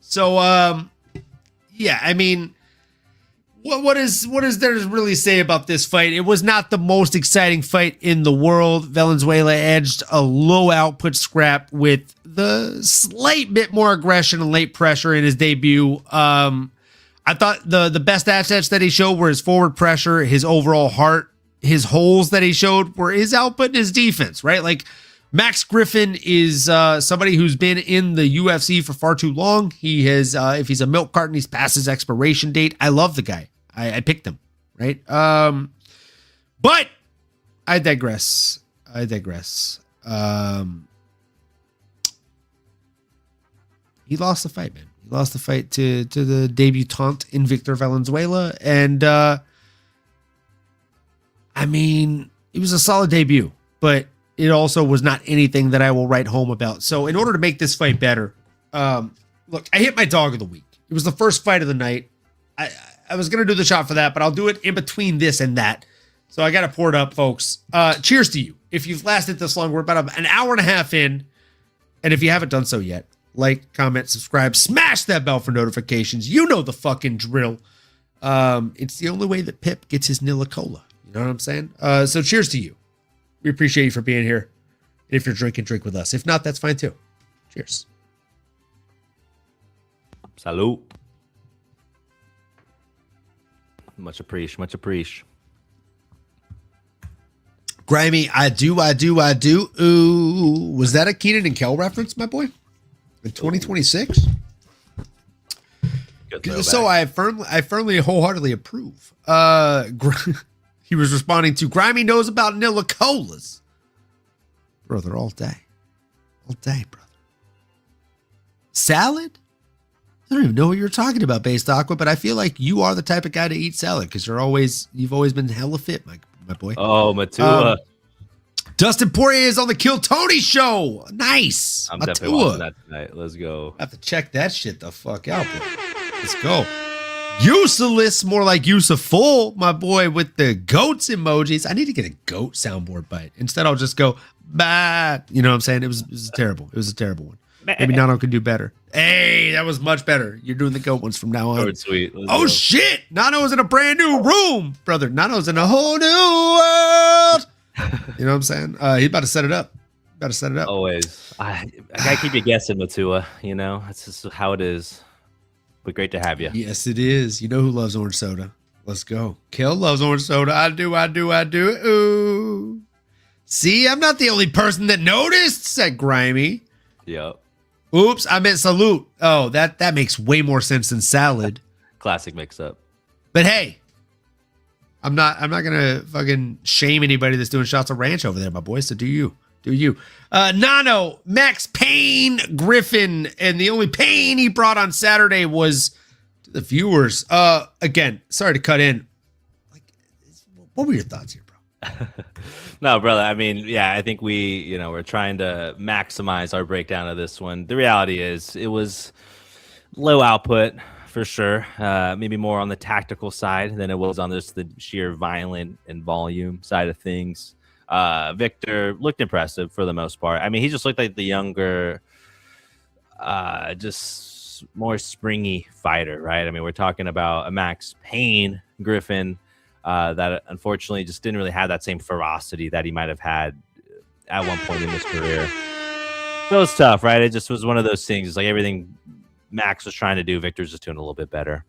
So, yeah, I mean, what is there to really say about this fight? It was not the most exciting fight in the world. Valenzuela edged a low output scrap with the slight bit more aggression and late pressure in his debut. I thought the best assets that he showed were his forward pressure, his overall heart. His holes that he showed were his output and his defense, right? Like, Max Griffin is somebody who's been in the UFC for far too long. He has, if he's a milk carton, he's past his expiration date. I love the guy. I picked him, right? But I digress. He lost the fight, man. He lost the fight to the debutant in Victor Valenzuela. And, I mean, it was a solid debut, but it also was not anything that I will write home about. So in order to make this fight better, look, I hit my dog of the week. It was the first fight of the night. I was going to do the shot for that, but I'll do it in between this and that. So I got to pour it up, folks. Cheers to you. If you've lasted this long, we're about an hour and a half in. And if you haven't done so yet, like, comment, subscribe, smash that bell for notifications. You know the fucking drill. It's the only way that Pip gets his Nilla Cola. You know what I'm saying? So cheers to you. We appreciate you for being here. And if you're drinking, drink with us. If not, that's fine too. Cheers. Salute. Much appreciate. Grimy, I do. Ooh, was that a Keenan and Kel reference, my boy? In 2026? So I firmly, wholeheartly approve. He was responding to Grimy knows about Nilla Colas. Brother, all day, brother. Salad? I don't even know what you're talking about, Based Aqua, but I feel like you are the type of guy to eat salad because you've always been hella fit, my boy. Oh, Matua. Dustin Poirier is on the Kill Tony show. Nice. I'm definitely watching that tonight. Let's go. I have to check that shit the fuck out, bro. Let's go. Useless, more like useful, my boy, with the goats emojis. I need to get a goat soundboard bite. Instead, I'll just go, bah. You know what I'm saying? It was terrible. It was a terrible one. Maybe Nano can do better. Hey, that was much better. You're doing the goat ones from now on. Short, sweet. Let's go. Shit. Nano's in a brand new room. Brother, Nano's in a whole new world. You know what I'm saying? He's about to set it up. Always. I gotta keep you guessing, Matua. You know, that's just how it is. But great to have you. Yes, it is. You know who loves orange soda? Let's go. Kel loves orange soda. I do. Ooh. See, I'm not the only person that noticed, said Grimy. Yep. Oops, I meant salute. Oh, that makes way more sense than salad. Classic mix-up. But hey, I'm not gonna fucking shame anybody that's doing shots of ranch over there, my boy. So do you. Nano, Max Payne Griffin, and the only pain he brought on Saturday was to the viewers. Again, sorry to cut in. Like, what were your thoughts here, bro? No, brother. I mean, yeah, I think we're trying to maximize our breakdown of this one. The reality is it was low output for sure. Maybe more on the tactical side than it was on just the sheer violent and volume side of things. Victor looked impressive for the most part. I mean, he just looked like the younger, just more springy fighter, right? I mean, we're talking about a Max Payne Griffin that unfortunately just didn't really have that same ferocity that he might have had at one point in his career. So it's tough, right? It just was one of those things. It's like everything Max was trying to do, Victor's just doing a little bit better.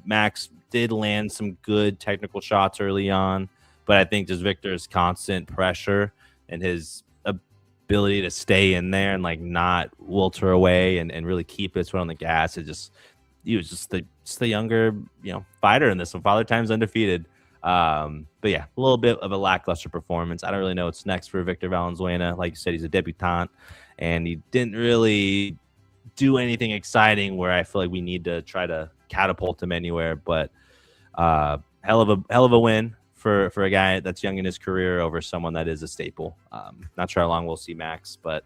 Max did land some good technical shots early on, but I think just Victor's constant pressure and his ability to stay in there and like not wilter away and really keep his foot on the gas. He was just the younger, fighter in this one. Father Time's undefeated. But yeah, a little bit of a lackluster performance. I don't really know what's next for Victor Valenzuela. Like you said, he's a debutant and he didn't really do anything exciting where I feel like we need to try to catapult him anywhere. But hell of a win for a guy that's young in his career over someone that is a staple. Not sure how long we'll see Max, but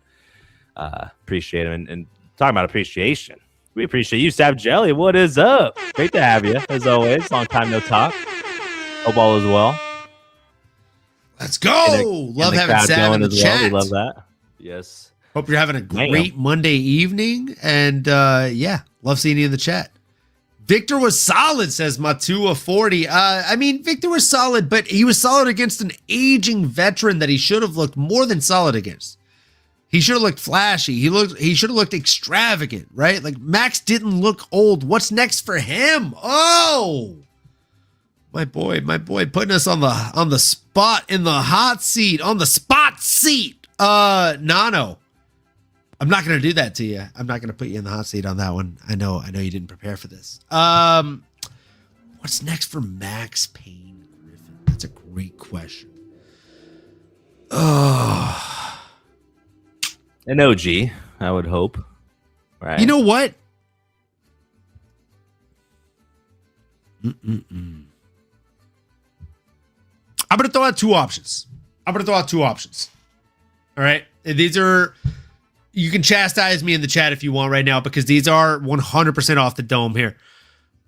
appreciate him. And talking about appreciation, we appreciate you, Sab Jelly. What is up? Great to have you, as always. Long time no talk. Hope all is well. Let's go. Love having Sab in the chat. We love that. Yes. Hope you're having a great Monday evening. And love seeing you in the chat. Victor was solid, says Matua 40. I mean, Victor was solid, but he was solid against an aging veteran that he should have looked more than solid against. He should have looked flashy. He should have looked extravagant, right? Like Max didn't look old. What's next for him? Oh, my boy, putting us on the spot in the hot seat, on the spot seat. Nano. I'm not going to do that to you. I'm not going to put you in the hot seat on that one. I know you didn't prepare for this. What's next for Max Payne Griffin? That's a great question. Oh, an OG, I would hope. Right? You know what? I'm going to throw out two options. All right. These are, you can chastise me in the chat if you want right now, because these are 100% off the dome here.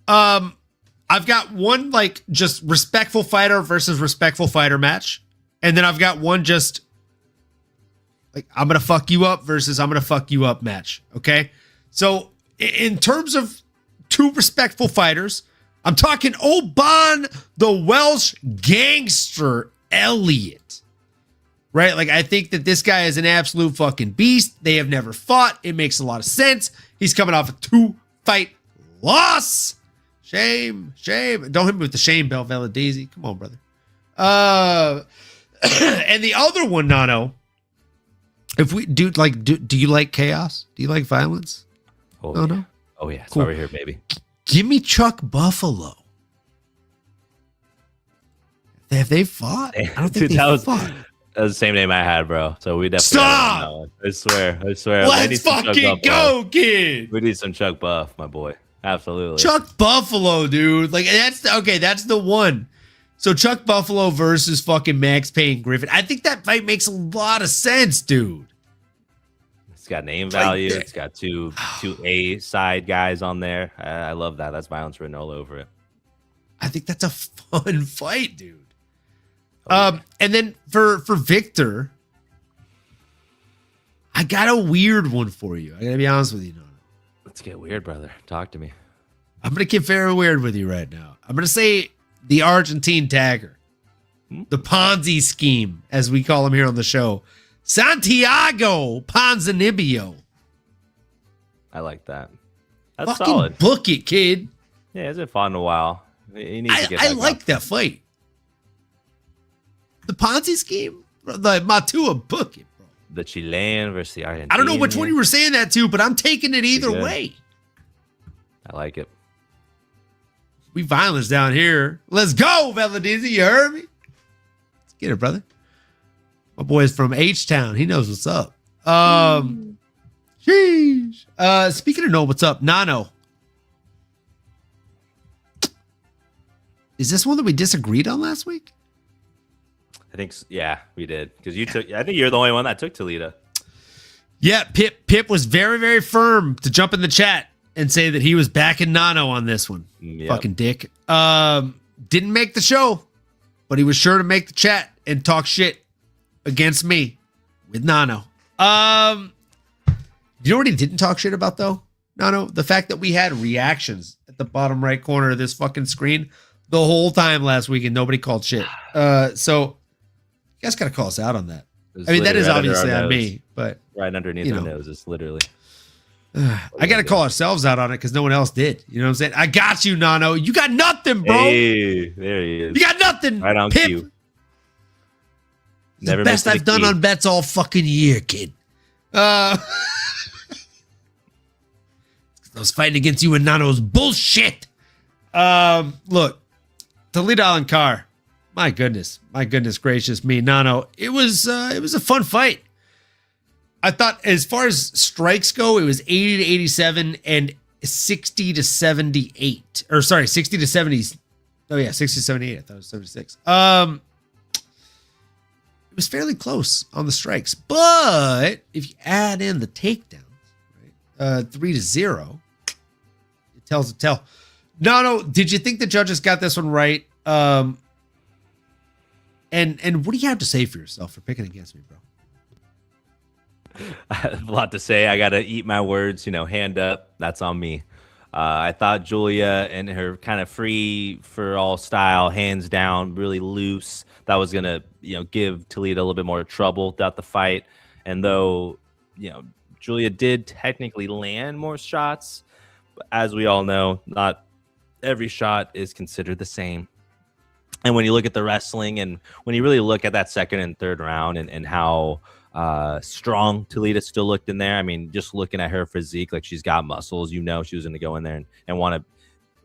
I've got one like just respectful fighter versus respectful fighter match. And then I've got one just like, I'm going to fuck you up versus I'm going to fuck you up match. Okay. So in terms of two respectful fighters, I'm talking Oban, the Welsh gangster Elliott, right? Like, I think that this guy is an absolute fucking beast. They have never fought. It makes a lot of sense. He's coming off a 2-fight loss. Shame. Don't hit me with the shame bell, Valenzuela. Come on, brother. And the other one, Nano, if we do you like chaos? Do you like violence? Oh, no, yeah. No? Oh, yeah. It's Cool. over here, baby. Give me Chuck Buffalo. Have they fought? I don't think Dude, they fought. That was the same name I had, bro. So we definitely Stop! don't know. I swear. Let's fucking go, kid. We need some Chuck Buff, my boy. Absolutely. Chuck Buffalo, dude. Like, that's the one. So Chuck Buffalo versus fucking Max Payne Griffin. I think that fight makes a lot of sense, dude. It's got name value. It's got two A side guys on there. I love that. That's violence written all over it. I think that's a fun fight, dude. Oh, yeah. And then for Victor, I got a weird one for you. I gotta be honest with you, Nono. Let's get weird, brother. Talk to me. I'm gonna get very weird with you right now. I'm gonna say the Argentine tagger, the Ponzi scheme, as we call him here on the show, Santiago Ponzinibbio. I like that. That's Fucking solid. book it, kid. Yeah, it hasn't fought in a while. He needs to get I back like up. that fight. The Ponzi scheme, the Matua, book it, bro. The Chilean versus the Argentine. I don't know which one you were saying that to, but I'm taking it either good. way. I like it. We violence down here. Let's go, Valenzuela. You heard me? Let's get it, brother. My boy's from H-Town. He knows what's up. Sheesh. Speaking of know what's up, Nano. Is this one that we disagreed on last week? I think, yeah, we did. Because you took, I think you're the only one that took Talita. Yeah, Pip was very, very firm to jump in the chat and say that he was backing Nano on this one. Yep. Fucking dick. Didn't make the show, but he was sure to make the chat and talk shit against me with Nano. You know what he didn't talk shit about, though, Nano? The fact that we had reactions at the bottom right corner of this fucking screen the whole time last week and nobody called shit. So you guys got to call us out on that. I mean, that is obviously on me, but right underneath our noses, literally. I got to call ourselves out on it because no one else did. You know what I'm saying? I got you, Nano. You got nothing, bro. Hey, there he is. You got nothing. Right on Pip. cue. It's the best I've done on bets all fucking year, kid. I was fighting against you and Nano's bullshit. Look, Talita Alencar. My goodness gracious me, Nano. It was a fun fight. I thought as far as strikes go, it was 80 to 87 and 60 to 78. Or sorry, 60 to 70. Oh yeah, 60 to 78. I thought it was 76. It was fairly close on the strikes, but if you add in the takedowns, right, 3-0, it tells a tale. No, did you think the judges got this one right? And what do you have to say for yourself for picking against me, bro? I have a lot to say. I got to eat my words, hand up. That's on me. I thought Julia and her kind of free for all style, hands down, really loose, that was going to, give Talita a little bit more trouble throughout the fight. And though, Julia did technically land more shots, but as we all know, not every shot is considered the same. And when you look at the wrestling and when you really look at that second and third round and how Strong Talita still looked in there. I mean, just looking at her physique, like she's got muscles. You know, she was going to go in there and want to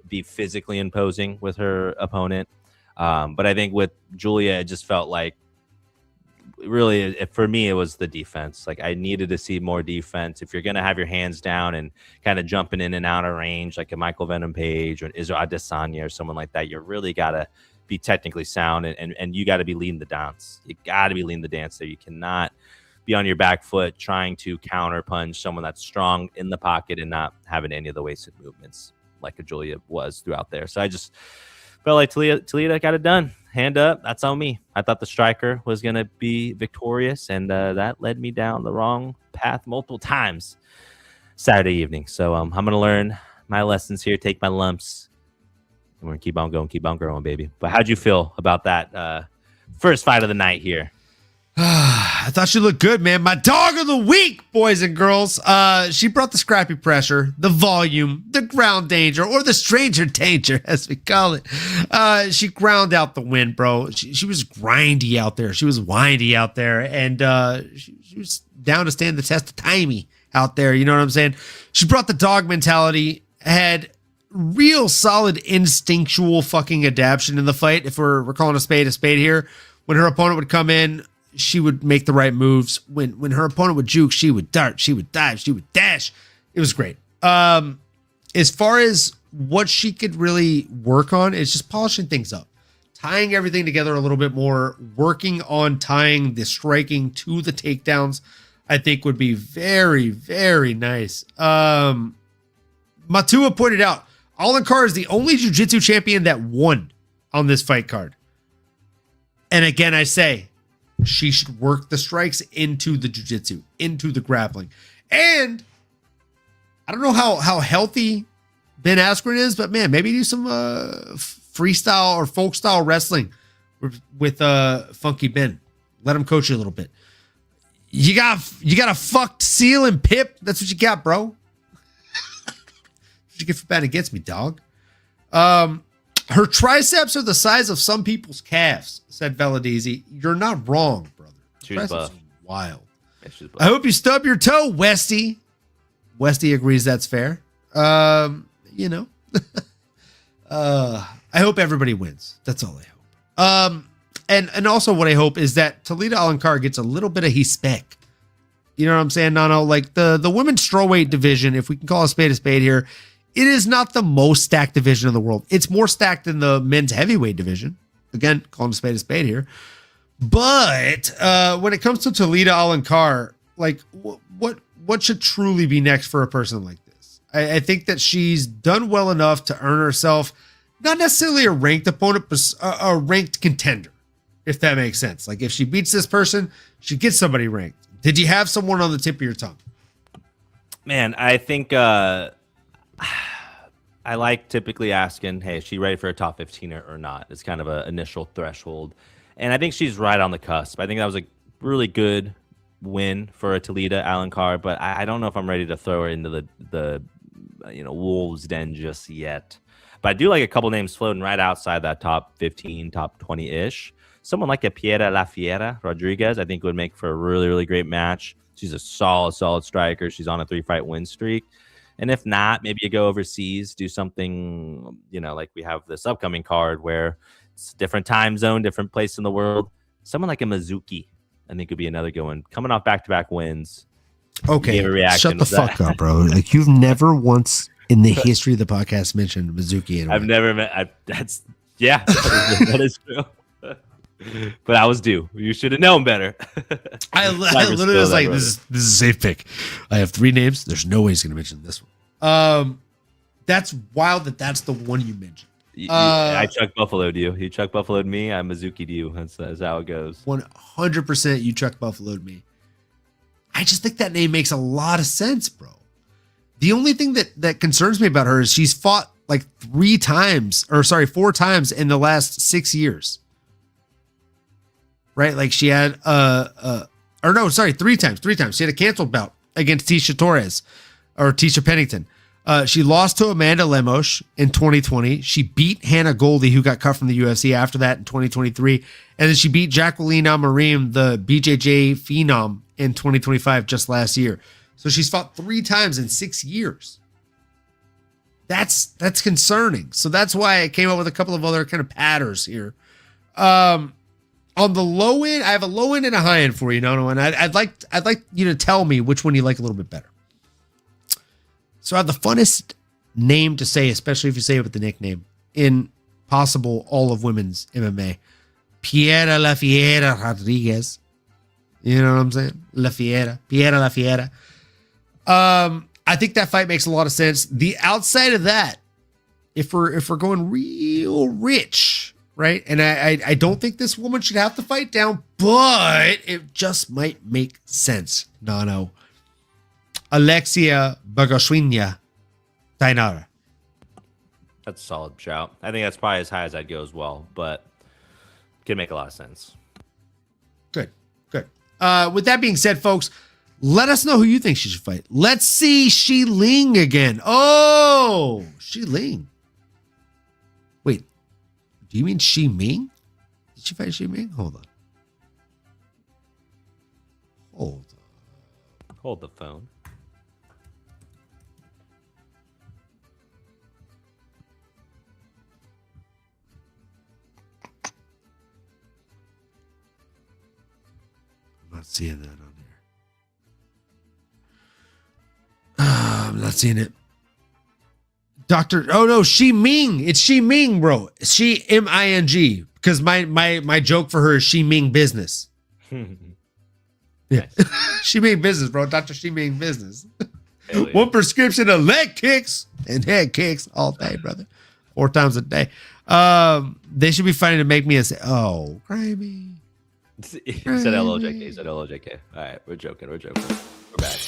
be physically imposing with her opponent. But I think with Julia, it just felt like really, for me, it was the defense. Like I needed to see more defense. If you're going to have your hands down and kind of jumping in and out of range, like a Michael Venom Page or an Israel Adesanya or someone like that, you really got to be technically sound and you got to be leading the dance. You got to be leading the dance there. You cannot be on your back foot trying to counter punch someone that's strong in the pocket and not having any of the wasted movements like a Julia was throughout there. So I just felt like Talita got it done. Hand up, that's on me. I thought the striker was going to be victorious, and that led me down the wrong path multiple times Saturday evening. So I'm going to learn my lessons here, take my lumps, and we're going to keep on growing, baby. But how'd you feel about that first fight of the night here? I thought she looked good, man. My dog of the week, boys and girls. She brought the scrappy pressure, the volume, the ground danger, or the stranger danger, as we call it. She ground out the win, bro. She was grindy out there. She was windy out there, and she was down to stand the test of timey out there. You know what I'm saying? She brought the dog mentality, had real solid instinctual fucking adaptation in the fight. If we're calling a spade here, when her opponent would come in, she would make the right moves. When her opponent would juke, she would dart, she would dive, she would dash. It was great. As far as what she could really work on, it's just polishing things up, tying everything together a little bit more, working on tying the striking to the takedowns, I think would be very, very nice. Matua pointed out, Alencar is the only jiu-jitsu champion that won on this fight card. And again, I say, she should work the strikes into the jiu-jitsu, into the grappling. And I don't know how healthy Ben Askren is, but man, maybe do some freestyle or folk style wrestling with Funky Ben. Let him coach you a little bit. You got a fucked Seal and Pip. That's what you got, bro. What you get for betting against me, dog. Her triceps are the size of some people's calves, said Veladisi. You're not wrong, brother. She's buff. Wild. Yeah, she's buff. I hope you stub your toe, Westy. Westy agrees that's fair. You know. I hope everybody wins. That's all I hope. And also what I hope is that Talita Alencar gets a little bit of respect. You know what I'm saying, Nano? Like the women's strawweight division, if we can call a spade here, it is not the most stacked division in the world. It's more stacked than the men's heavyweight division. Again, calling a spade here. But when it comes to Talita Alencar, like what should truly be next for a person like this? I think that she's done well enough to earn herself, not necessarily a ranked opponent, but a ranked contender, if that makes sense. Like if she beats this person, she gets somebody ranked. Did you have someone on the tip of your tongue? Man, I think I like typically asking, hey, is she ready for a top 15 or not? It's kind of an initial threshold. And I think she's right on the cusp. I think that was a really good win for a Talita Alencar, but I don't know if I'm ready to throw her into the wolves den just yet. But I do like a couple names floating right outside that top 15, top 20-ish. Someone like a Piera La Fiera Rodriguez, I think would make for a really, really great match. She's a solid striker. She's on a 3-fight win streak. And if not, maybe you go overseas, do something, like we have this upcoming card where it's a different time zone, different place in the world. Someone like a Mizuki, I think, would be another good one. Coming off back-to-back wins. Okay, shut the fuck up, bro. Like, you've never once in the history of the podcast mentioned Mizuki. I've never met. That is true. But I was due. You should have known better. I literally was like, this is a safe pick. I have 3 names. There's no way he's going to mention this one. That's wild that's the one you mentioned. I Chuck Buffaloed you. You Chuck Buffaloed me. I Mizuki'd you. That's how it goes. 100% you Chuck Buffaloed me. I just think that name makes a lot of sense, bro. The only thing that concerns me about her is she's fought like 4 times in the last 6 years. Right? Like she had 3 times. 3 times. She had a canceled bout against Tisha Torres or Tisha Pennington. She lost to Amanda Lemos in 2020. She beat Hannah Goldie, who got cut from the UFC after that in 2023. And then she beat Jacqueline Almarim, the BJJ phenom, in 2025, just last year. So she's fought 3 times in 6 years. That's concerning. So that's why I came up with a couple of other kind of patterns here. On the low end, I have a low end and a high end for you, Nono, and I'd like you to tell me which one you like a little bit better. So I have the funnest name to say, especially if you say it with the nickname, in possible all of women's MMA. Piera La Fiera Rodriguez. You know what I'm saying? La Fiera. Piera La Fiera. I think that fight makes a lot of sense. The outside of that, if we're going real rich, right? And I don't think this woman should have to fight down, but it just might make sense. No. Alexia Bagashwinya Tainara. That's a solid shout. I think that's probably as high as I'd go as well, but can make a lot of sense. Good. With that being said, folks, let us know who you think she should fight. Let's see Shi Ling again. Oh, Shi Ling. Wait, do you mean Shi Ming? Did she fight Shi Ming? Hold on. Hold the phone. I'm not seeing that on here. I'm not seeing it. Oh no, Shi Ming. It's Shi Ming, bro. She Ming, because my joke for her is Shi Ming business. Yeah. Shi Ming business, bro. Dr. Shi Ming business. Yeah. One prescription of leg kicks and head kicks all day, brother. 4 times a day. They should be fighting to make me crimey. He said LOJK. All right, we're joking. We're back.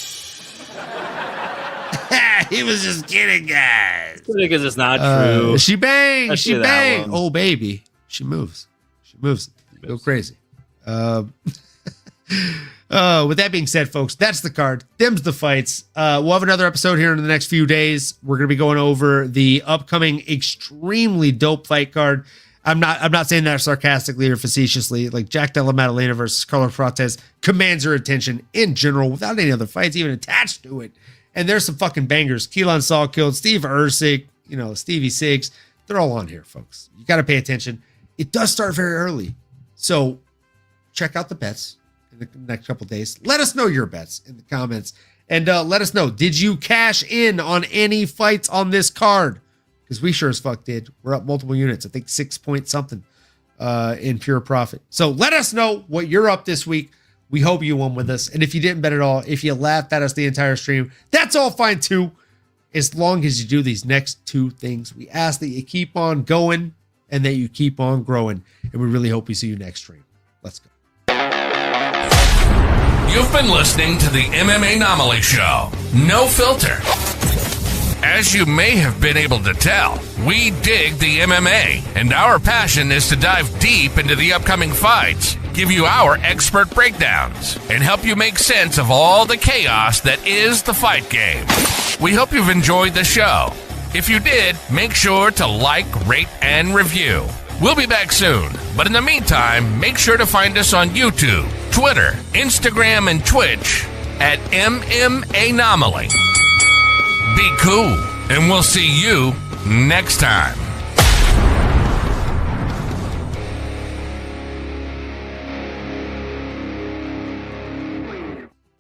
He was just kidding, guys. Because it's not true. She bang. Oh, baby. She moves. Go crazy. With that being said, folks, that's the card. Them's the fights. We'll have another episode here in the next few days. We're going to be going over the upcoming extremely dope fight card. I'm not saying that sarcastically or facetiously. Like Jack Della Maddalena versus Carlos Prates commands your attention in general without any other fights even attached to it. And there's some fucking bangers. Keelan Sawkill, Steve Ercik, Stevie Siggs. They're all on here, folks. You got to pay attention. It does start very early. So check out the bets in the next couple of days. Let us know your bets in the comments. And let us know, did you cash in on any fights on this card? Because we sure as fuck did. We're up multiple units. I think 6 point something in pure profit. So let us know what you're up this week. We hope you won with us. And if you didn't bet at all, if you laughed at us the entire stream, that's all fine too. As long as you do these next 2 things. We ask that you keep on going and that you keep on growing. And we really hope we see you next stream. Let's go. You've been listening to the MMAnomaly Show. No filter. As you may have been able to tell, we dig the MMA, and our passion is to dive deep into the upcoming fights, give you our expert breakdowns, and help you make sense of all the chaos that is the fight game. We hope you've enjoyed the show. If you did, make sure to like, rate, and review. We'll be back soon, but in the meantime, make sure to find us on YouTube, Twitter, Instagram, and Twitch at MMAnomaly. Be cool, and we'll see you next time.